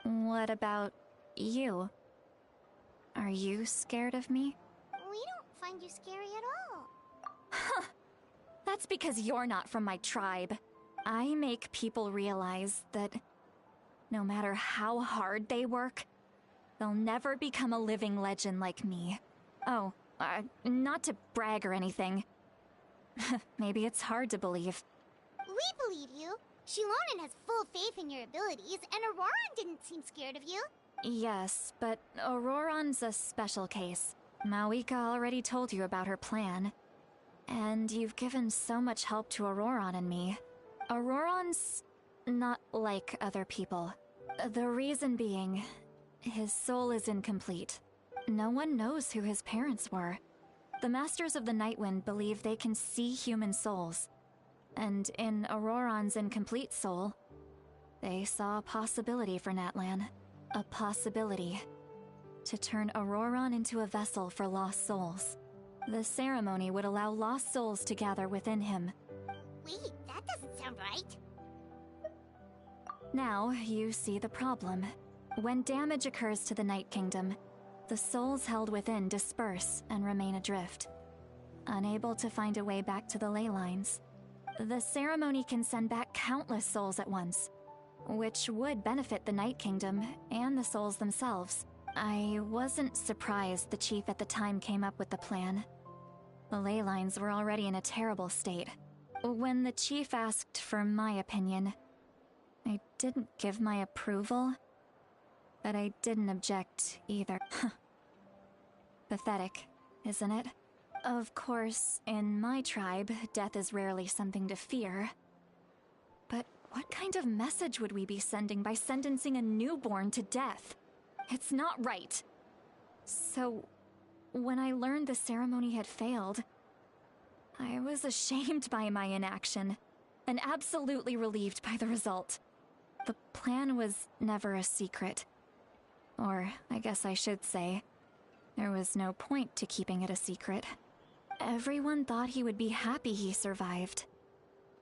What about you? Are you scared of me? We don't find you scary at all. Huh. That's because you're not from my tribe. I make people realize that no matter how hard they work, they'll never become a living legend like me. Oh, not to brag or anything. Maybe it's hard to believe. We believe you. Shilonen has full faith in your abilities, and Auroran didn't seem scared of you. Yes, but Auroran's a special case. Mawika already told you about her plan. And you've given so much help to Auroran and me. Auroran's not like other people. The reason being, his soul is incomplete. No one knows who his parents were. The Masters of the Nightwind believe they can see human souls. And in Auroran's incomplete soul, they saw a possibility for Natlan. A possibility to turn Auroran into a vessel for lost souls. The ceremony would allow lost souls to gather within him. Wait, that doesn't sound right. Now, you see the problem. When damage occurs to the Night Kingdom, the souls held within disperse and remain adrift, unable to find a way back to the ley lines. The ceremony can send back countless souls at once, which would benefit the Night Kingdom and the souls themselves. I wasn't surprised the chief at the time came up with the plan. The ley lines were already in a terrible state. When the chief asked for my opinion, I didn't give my approval, but I didn't object either. Pathetic, isn't it? Of course, in my tribe, death is rarely something to fear. But what kind of message would we be sending by sentencing a newborn to death? It's not right. So, when I learned the ceremony had failed, I was ashamed by my inaction, and absolutely relieved by the result. The plan was never a secret. Or, I guess I should say, there was no point to keeping it a secret. Everyone thought he would be happy he survived.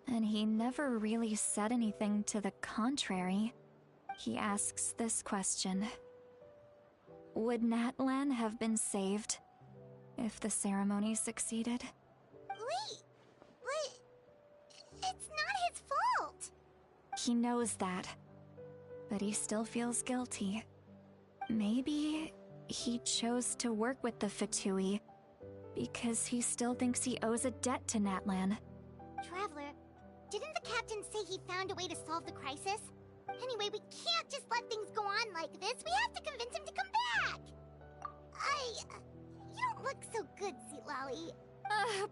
And he never really said anything to the contrary. He asks this question. Would Natlan have been saved if the ceremony succeeded? Wait, but it's not his fault. He knows that, but he still feels guilty. Maybe he chose to work with the Fatui because he still thinks he owes a debt to Natlan. Traveler, didn't the captain say he found a way to solve the crisis? Anyway, we can't just let things go on like this. We have to convince him to come back. You don't look so good, Sweet Lolly.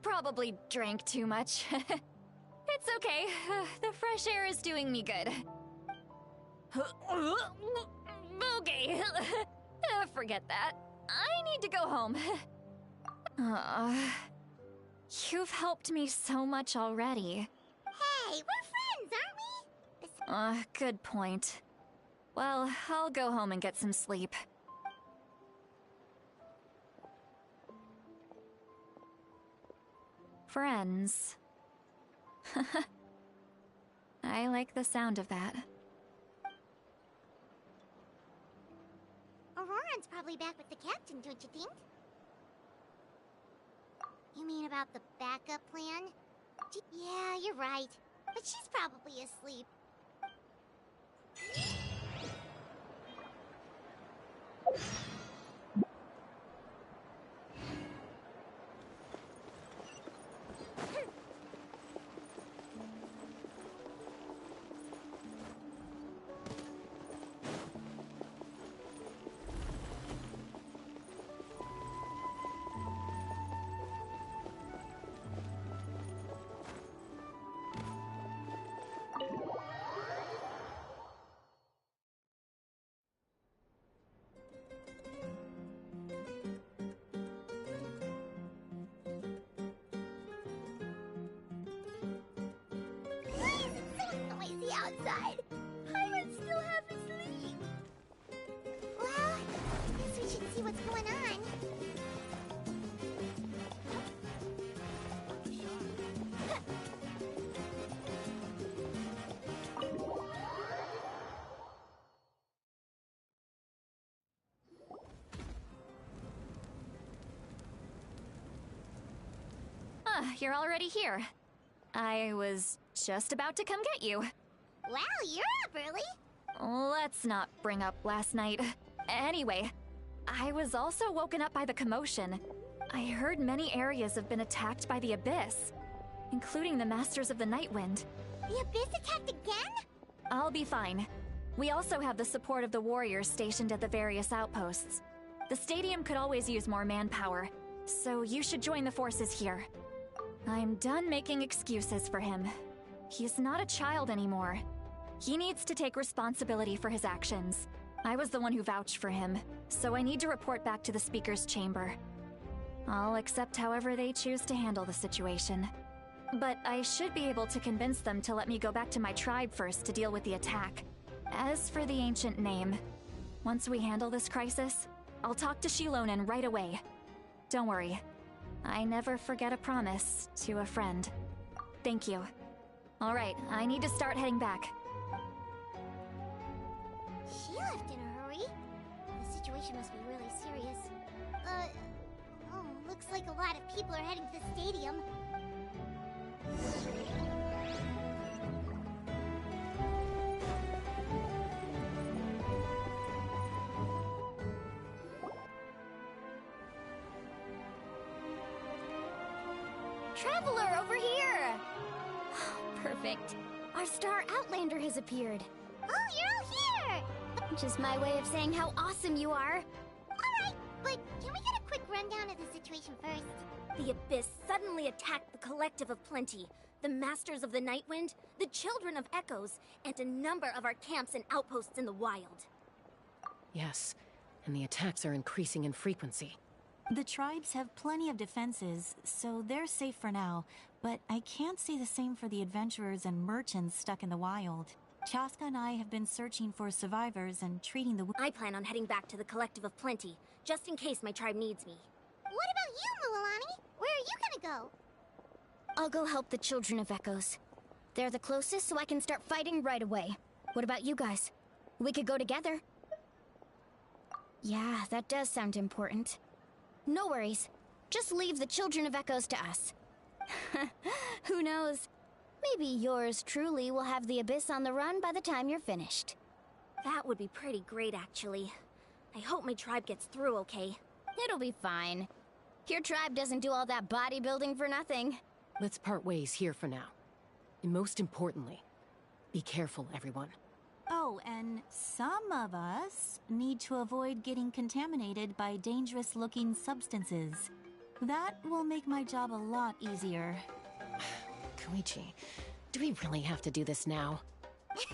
Probably drank too much. It's okay. The fresh air is doing me good. Okay. Forget that. I need to go home. You've helped me so much already. Hey, we're friends, aren't we? Good point. Well, I'll go home and get some sleep. Friends. I like the sound of that. Auroran's probably back with the captain, don't you think? You mean about the backup plan? Yeah, you're right. But she's probably asleep. Outside. I would still have asleep. Well, guess we should see what's going on. You're already here. I was just about to come get you. Wow, you're up early. Let's not bring up last night. Anyway, I was also woken up by the commotion. I heard many areas have been attacked by the Abyss, including the Masters of the Nightwind. The Abyss attacked again? I'll be fine. We also have the support of the warriors stationed at the various outposts. The stadium could always use more manpower, so you should join the forces here. I'm done making excuses for him. He's not a child anymore. He needs to take responsibility for his actions. I was the one who vouched for him, so I need to report back to the Speaker's chamber. I'll accept however they choose to handle the situation. But I should be able to convince them to let me go back to my tribe first to deal with the attack. As for the ancient name, once we handle this crisis, I'll talk to Shilonen right away. Don't worry. I never forget a promise to a friend. Thank you. Alright, I need to start heading back. She left in a hurry. The situation must be really serious. Looks like a lot of people are heading to the stadium. Traveler, over here! Perfect. Our star Outlander has appeared. Oh, you're all here! Which is my way of saying how awesome you are. Alright, but can we get a quick rundown of the situation first? The Abyss suddenly attacked the Collective of Plenty, the Masters of the Nightwind, the Children of Echoes, and a number of our camps and outposts in the wild. Yes, and the attacks are increasing in frequency. The tribes have plenty of defenses, so they're safe for now, but I can't say the same for the adventurers and merchants stuck in the wild. Chaska and I have been searching for survivors and treating the... I plan on heading back to the Collective of Plenty, just in case my tribe needs me. What about you, Mualani? Where are you gonna go? I'll go help the Children of Echoes. They're the closest, so I can start fighting right away. What about you guys? We could go together. Yeah, that does sound important. No worries. Just leave the Children of Echoes to us. Who knows? Maybe yours truly will have the Abyss on the run by the time you're finished. That would be pretty great, actually. I hope my tribe gets through okay. It'll be fine. Your tribe doesn't do all that bodybuilding for nothing. Let's part ways here for now. And most importantly, be careful, everyone. Oh, and some of us need to avoid getting contaminated by dangerous-looking substances. That will make my job a lot easier. Koichi, do we really have to do this now? It's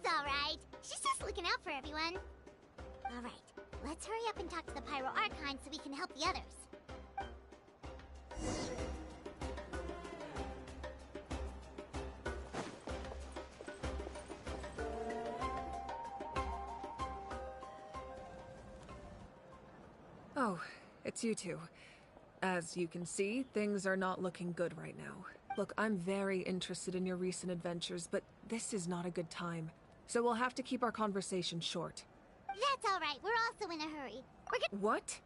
alright. She's just looking out for everyone. Alright, let's hurry up and talk to the Pyro Archon so we can help the others. Oh, it's you two. As you can see, things are not looking good right now. Look, I'm very interested in your recent adventures, but this is not a good time. So we'll have to keep our conversation short. That's alright, we're also in a hurry. What?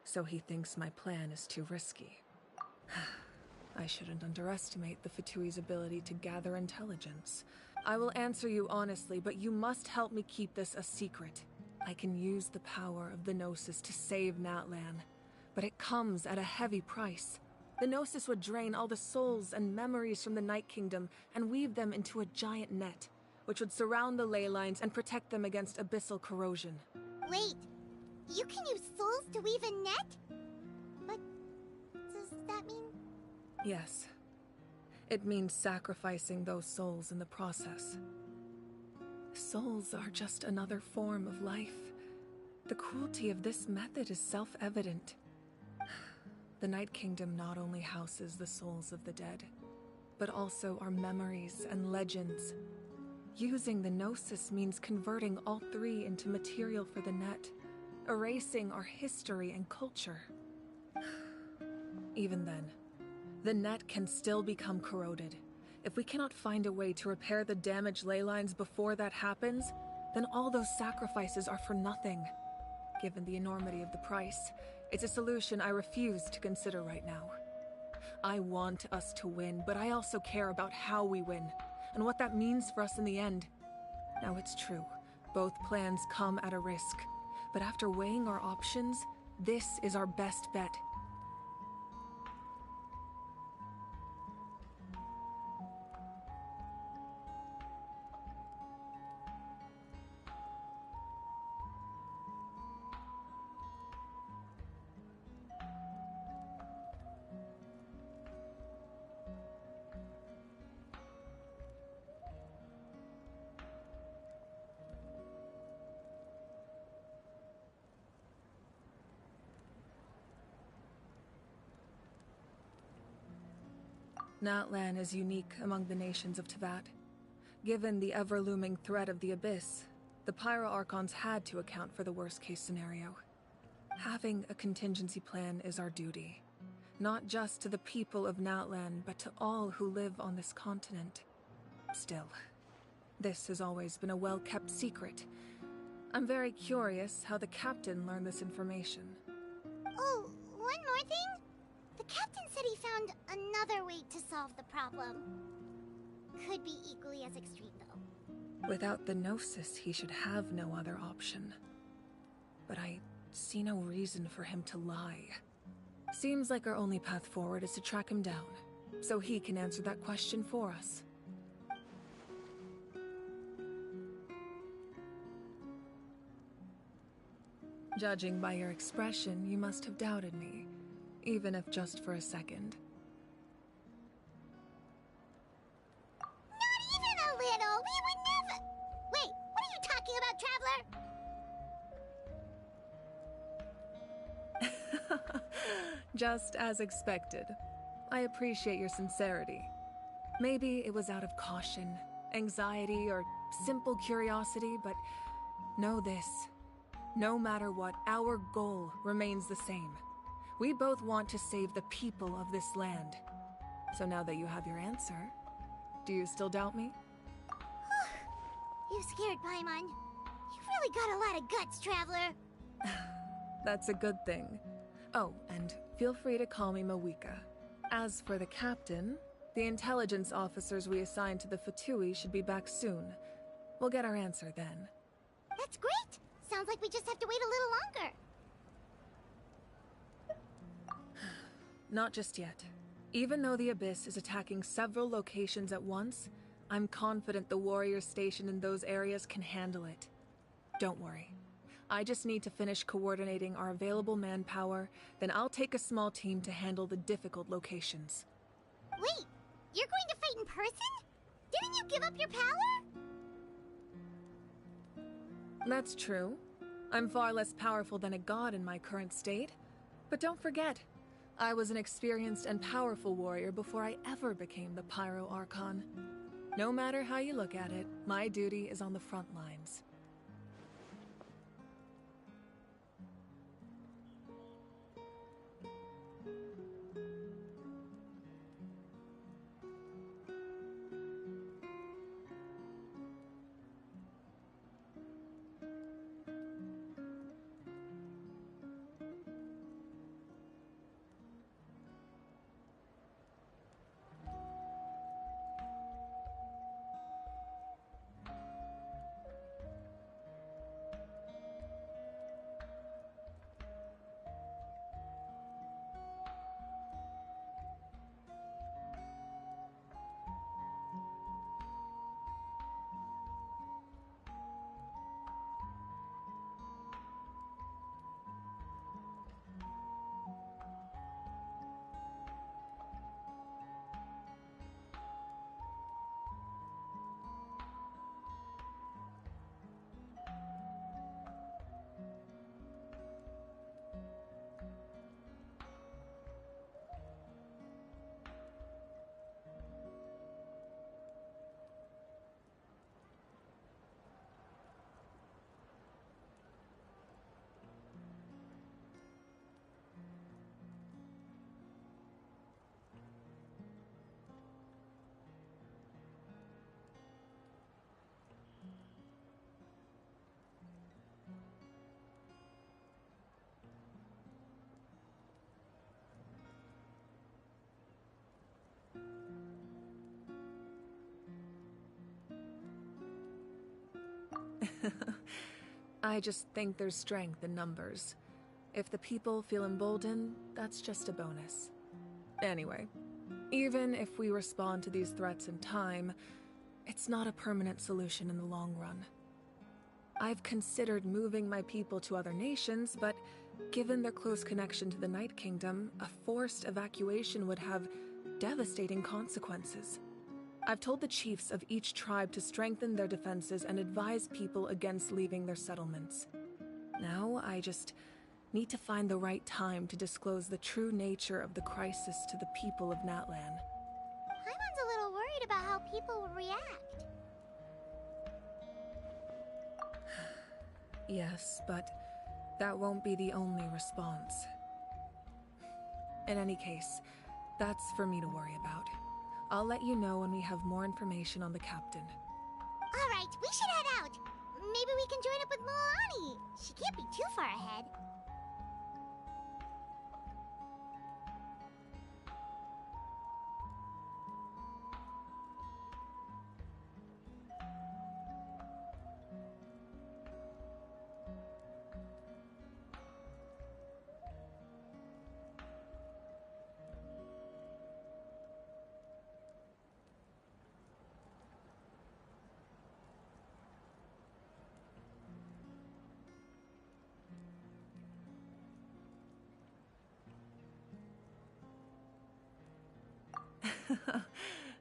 So he thinks my plan is too risky. I shouldn't underestimate the Fatui's ability to gather intelligence. I will answer you honestly, but you must help me keep this a secret. I can use the power of the Gnosis to save Natlan, but it comes at a heavy price. The Gnosis would drain all the souls and memories from the Night Kingdom and weave them into a giant net, which would surround the ley lines and protect them against abyssal corrosion. Wait, you can use souls to weave a net? But does that mean... Yes. It means sacrificing those souls in the process. Souls are just another form of life. The cruelty of this method is self-evident. The Night Kingdom not only houses the souls of the dead, but also our memories and legends. Using the Gnosis means converting all three into material for the net, erasing our history and culture. Even then, the net can still become corroded. If we cannot find a way to repair the damaged ley lines before that happens, then all those sacrifices are for nothing. Given the enormity of the price, it's a solution I refuse to consider right now. I want us to win, but I also care about how we win, and what that means for us in the end. Now it's true, both plans come at a risk, but after weighing our options, this is our best bet. Natlan is unique among the nations of Teyvat. Given the ever-looming threat of the Abyss, the Pyro Archons had to account for the worst-case scenario. Having a contingency plan is our duty, not just to the people of Natlan, but to all who live on this continent. Still, this has always been a well-kept secret. I'm very curious how the captain learned this information. Oh, one more thing? The captain said he found another way to solve the problem. Could be equally as extreme, though. Without the Gnosis, he should have no other option. but I see no reason for him to lie. Seems like our only path forward is to track him down, so he can answer that question for us. Judging by your expression, you must have doubted me, even if just for a second. Not even a little! We would never— Wait, what are you talking about, Traveler? Just as expected. I appreciate your sincerity. Maybe it was out of caution, anxiety, or simple curiosity, but know this. No matter what, our goal remains the same. We both want to save the people of this land. So now that you have your answer, do you still doubt me? You scared, Paimon. You've really got a lot of guts, Traveler. That's a good thing. Oh, and feel free to call me Mawika. As for the captain, the intelligence officers we assigned to the Fatui should be back soon. We'll get our answer then. That's great! Sounds like we just have to wait a little longer. Not just yet. Even though the Abyss is attacking several locations at once, I'm confident the warriors stationed in those areas can handle it. Don't worry. I just need to finish coordinating our available manpower, then I'll take a small team to handle the difficult locations. Wait, you're going to fight in person? Didn't you give up your power? That's true. I'm far less powerful than a god in my current state. But don't forget, I was an experienced and powerful warrior before I ever became the Pyro Archon. No matter how you look at it, my duty is on the front lines. I just think there's strength in numbers. If the people feel emboldened, that's just a bonus. Anyway, even if we respond to these threats in time, it's not a permanent solution in the long run. I've considered moving my people to other nations, but given their close connection to the Night Kingdom, a forced evacuation would have devastating consequences. I've told the chiefs of each tribe to strengthen their defenses and advise people against leaving their settlements. Now, I just need to find the right time to disclose the true nature of the crisis to the people of Natlan. Paimon's a little worried about how people will react. Yes, but that won't be the only response. In any case, that's for me to worry about. I'll let you know when we have more information on the captain. Alright, we should head out. Maybe we can join up with Milani. She can't be too far ahead.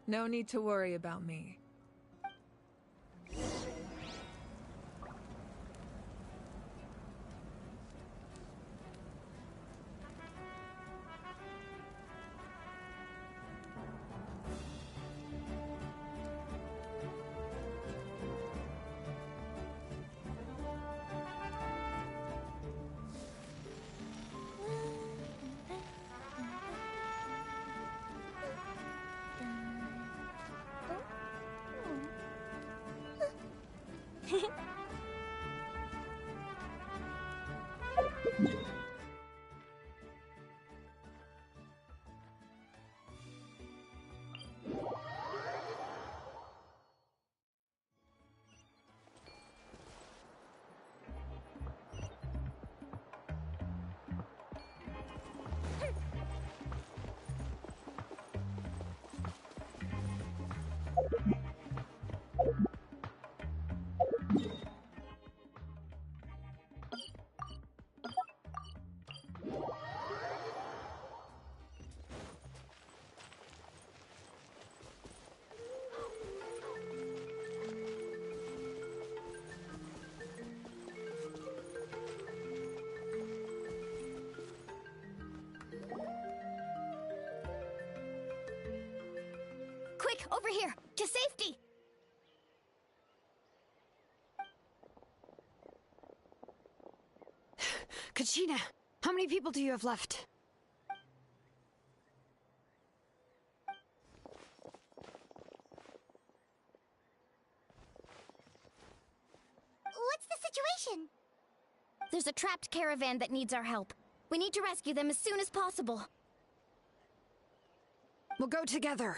No need to worry about me. Quick, over here! To safety! Kachina, how many people do you have left? What's the situation? There's a trapped caravan that needs our help. We need to rescue them as soon as possible. We'll go together.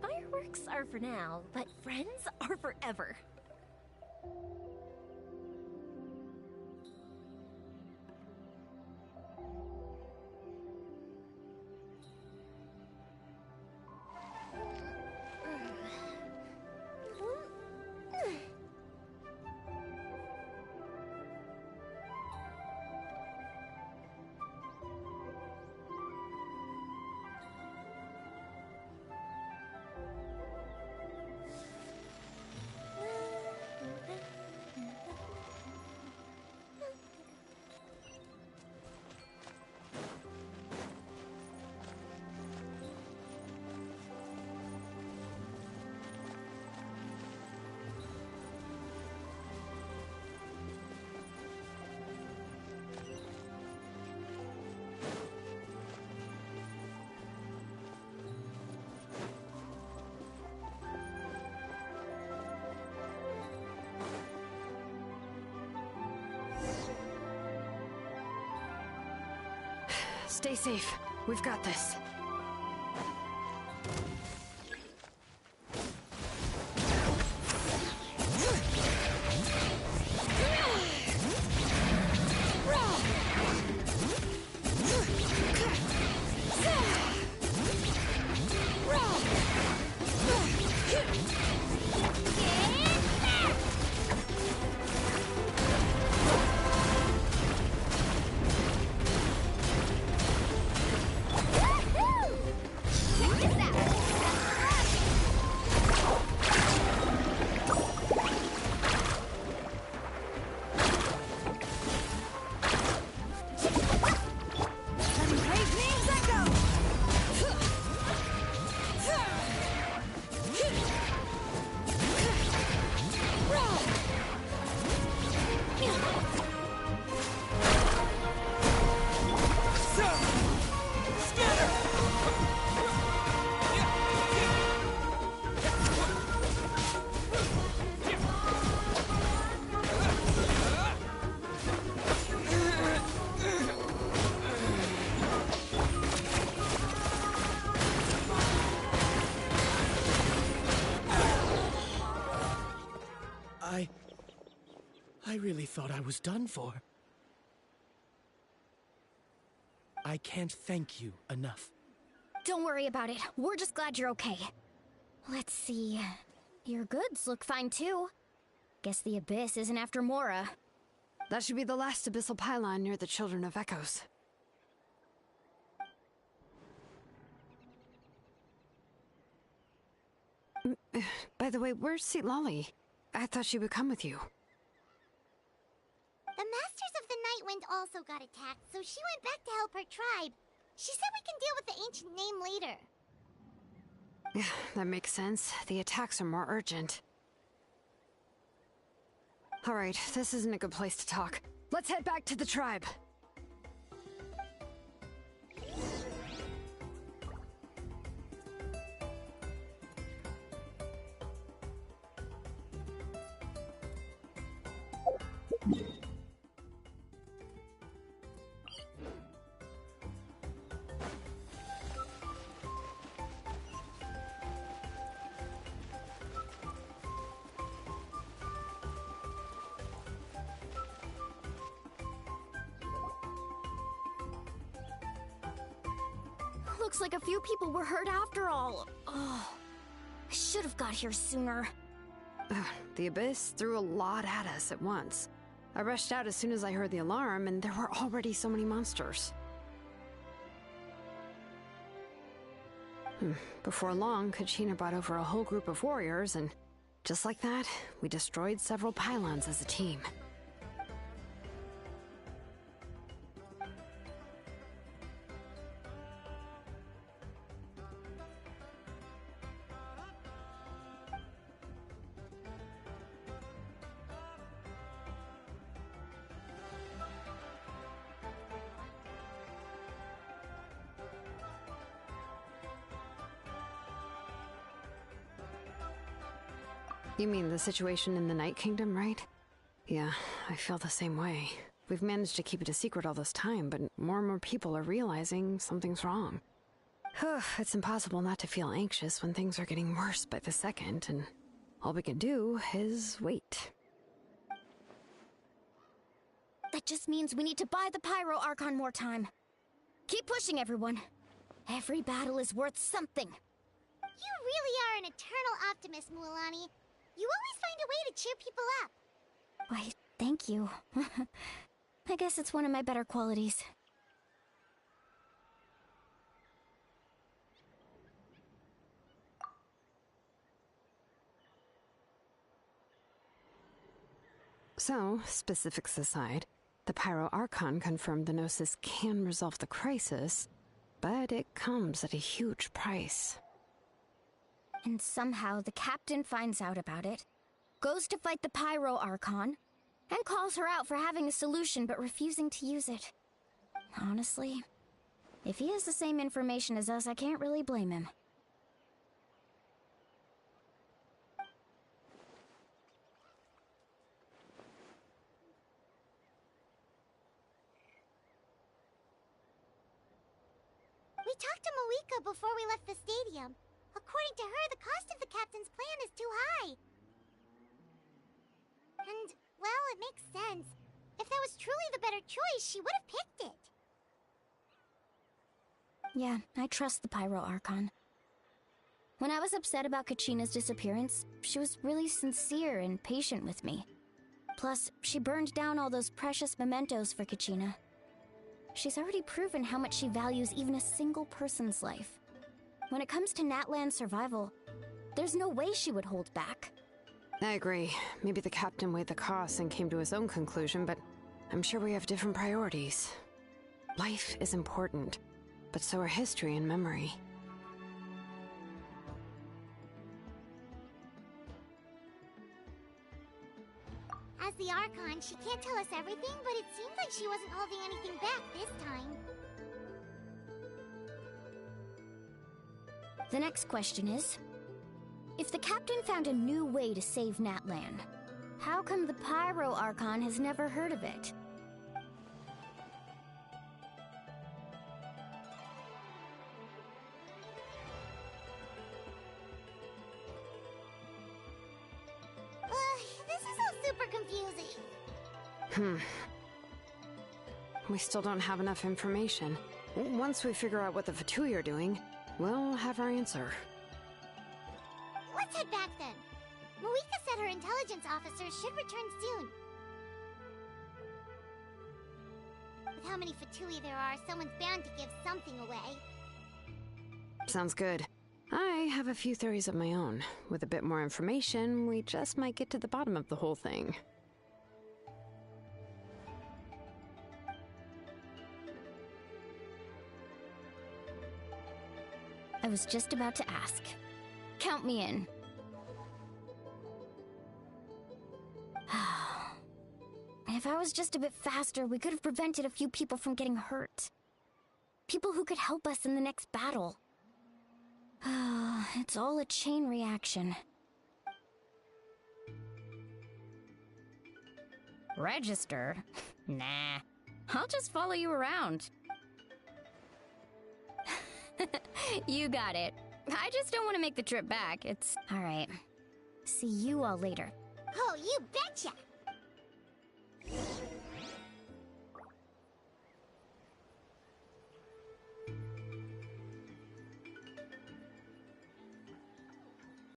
Fireworks are for now, but friends are forever. Stay safe. We've got this. I really thought I was done for. I can't thank you enough. Don't worry about it. We're just glad you're okay. Let's see. Your goods look fine too. Guess the Abyss isn't after Mora. That should be the last abyssal pylon near the Children of Echoes. By the way, where's Lolly? I thought she would come with you. The Masters of the Night Wind also got attacked, so she went back to help her tribe. She said we can deal with the ancient name later. Yeah, that makes sense. The attacks are more urgent. Alright, this isn't a good place to talk. Let's head back to the tribe. Looks like a few people were hurt after all. Oh, I should have got here sooner. The Abyss threw a lot at us at once. I rushed out as soon as I heard the alarm, and there were already so many monsters. Before long, Kachina brought over a whole group of warriors, and just like that, we destroyed several pylons as a team. You mean the situation in the Night Kingdom, right? Yeah, I feel the same way. We've managed to keep it a secret all this time, but more and more people are realizing something's wrong. It's impossible not to feel anxious when things are getting worse by the second, and all we can do is wait. That just means we need to buy the Pyro Archon more time. Keep pushing, everyone. Every battle is worth something. You really are an eternal optimist, Mualani. You always find a way to cheer people up. Why, thank you. I guess it's one of my better qualities. So, specifics aside, the Pyro Archon confirmed the Gnosis can resolve the crisis, but it comes at a huge price. And somehow the captain finds out about it, goes to fight the Pyro Archon, and calls her out for having a solution but refusing to use it. Honestly, if he has the same information as us, I can't really blame him. We talked to Moika before we left the stadium. According to her, the cost of the captain's plan is too high. And, well, it makes sense. If that was truly the better choice, she would have picked it. Yeah, I trust the Pyro Archon. When I was upset about Kachina's disappearance, she was really sincere and patient with me. Plus, she burned down all those precious mementos for Kachina. She's already proven how much she values even a single person's life. When it comes to Natlan's survival, there's no way she would hold back. I agree. Maybe the captain weighed the costs and came to his own conclusion, but I'm sure we have different priorities. Life is important, but so are history and memory. As the Archon, she can't tell us everything, but it seems like she wasn't holding anything back this time. The next question is, if the captain found a new way to save Natlan, how come the Pyro Archon has never heard of it? This is all super confusing. We still don't have enough information. Once we figure out what the Fatui are doing, we'll have our answer. Let's head back then. Moika said her intelligence officers should return soon. With how many Fatui there are, someone's bound to give something away. Sounds good. I have a few theories of my own. With a bit more information, we just might get to the bottom of the whole thing. I was just about to ask. Count me in. If I was just a bit faster, we could have prevented a few people from getting hurt. People who could help us in the next battle. It's all a chain reaction. Register? Nah. I'll just follow you around. You got it. I just don't want to make the trip back. It's... Alright. See you all later. Oh, you betcha!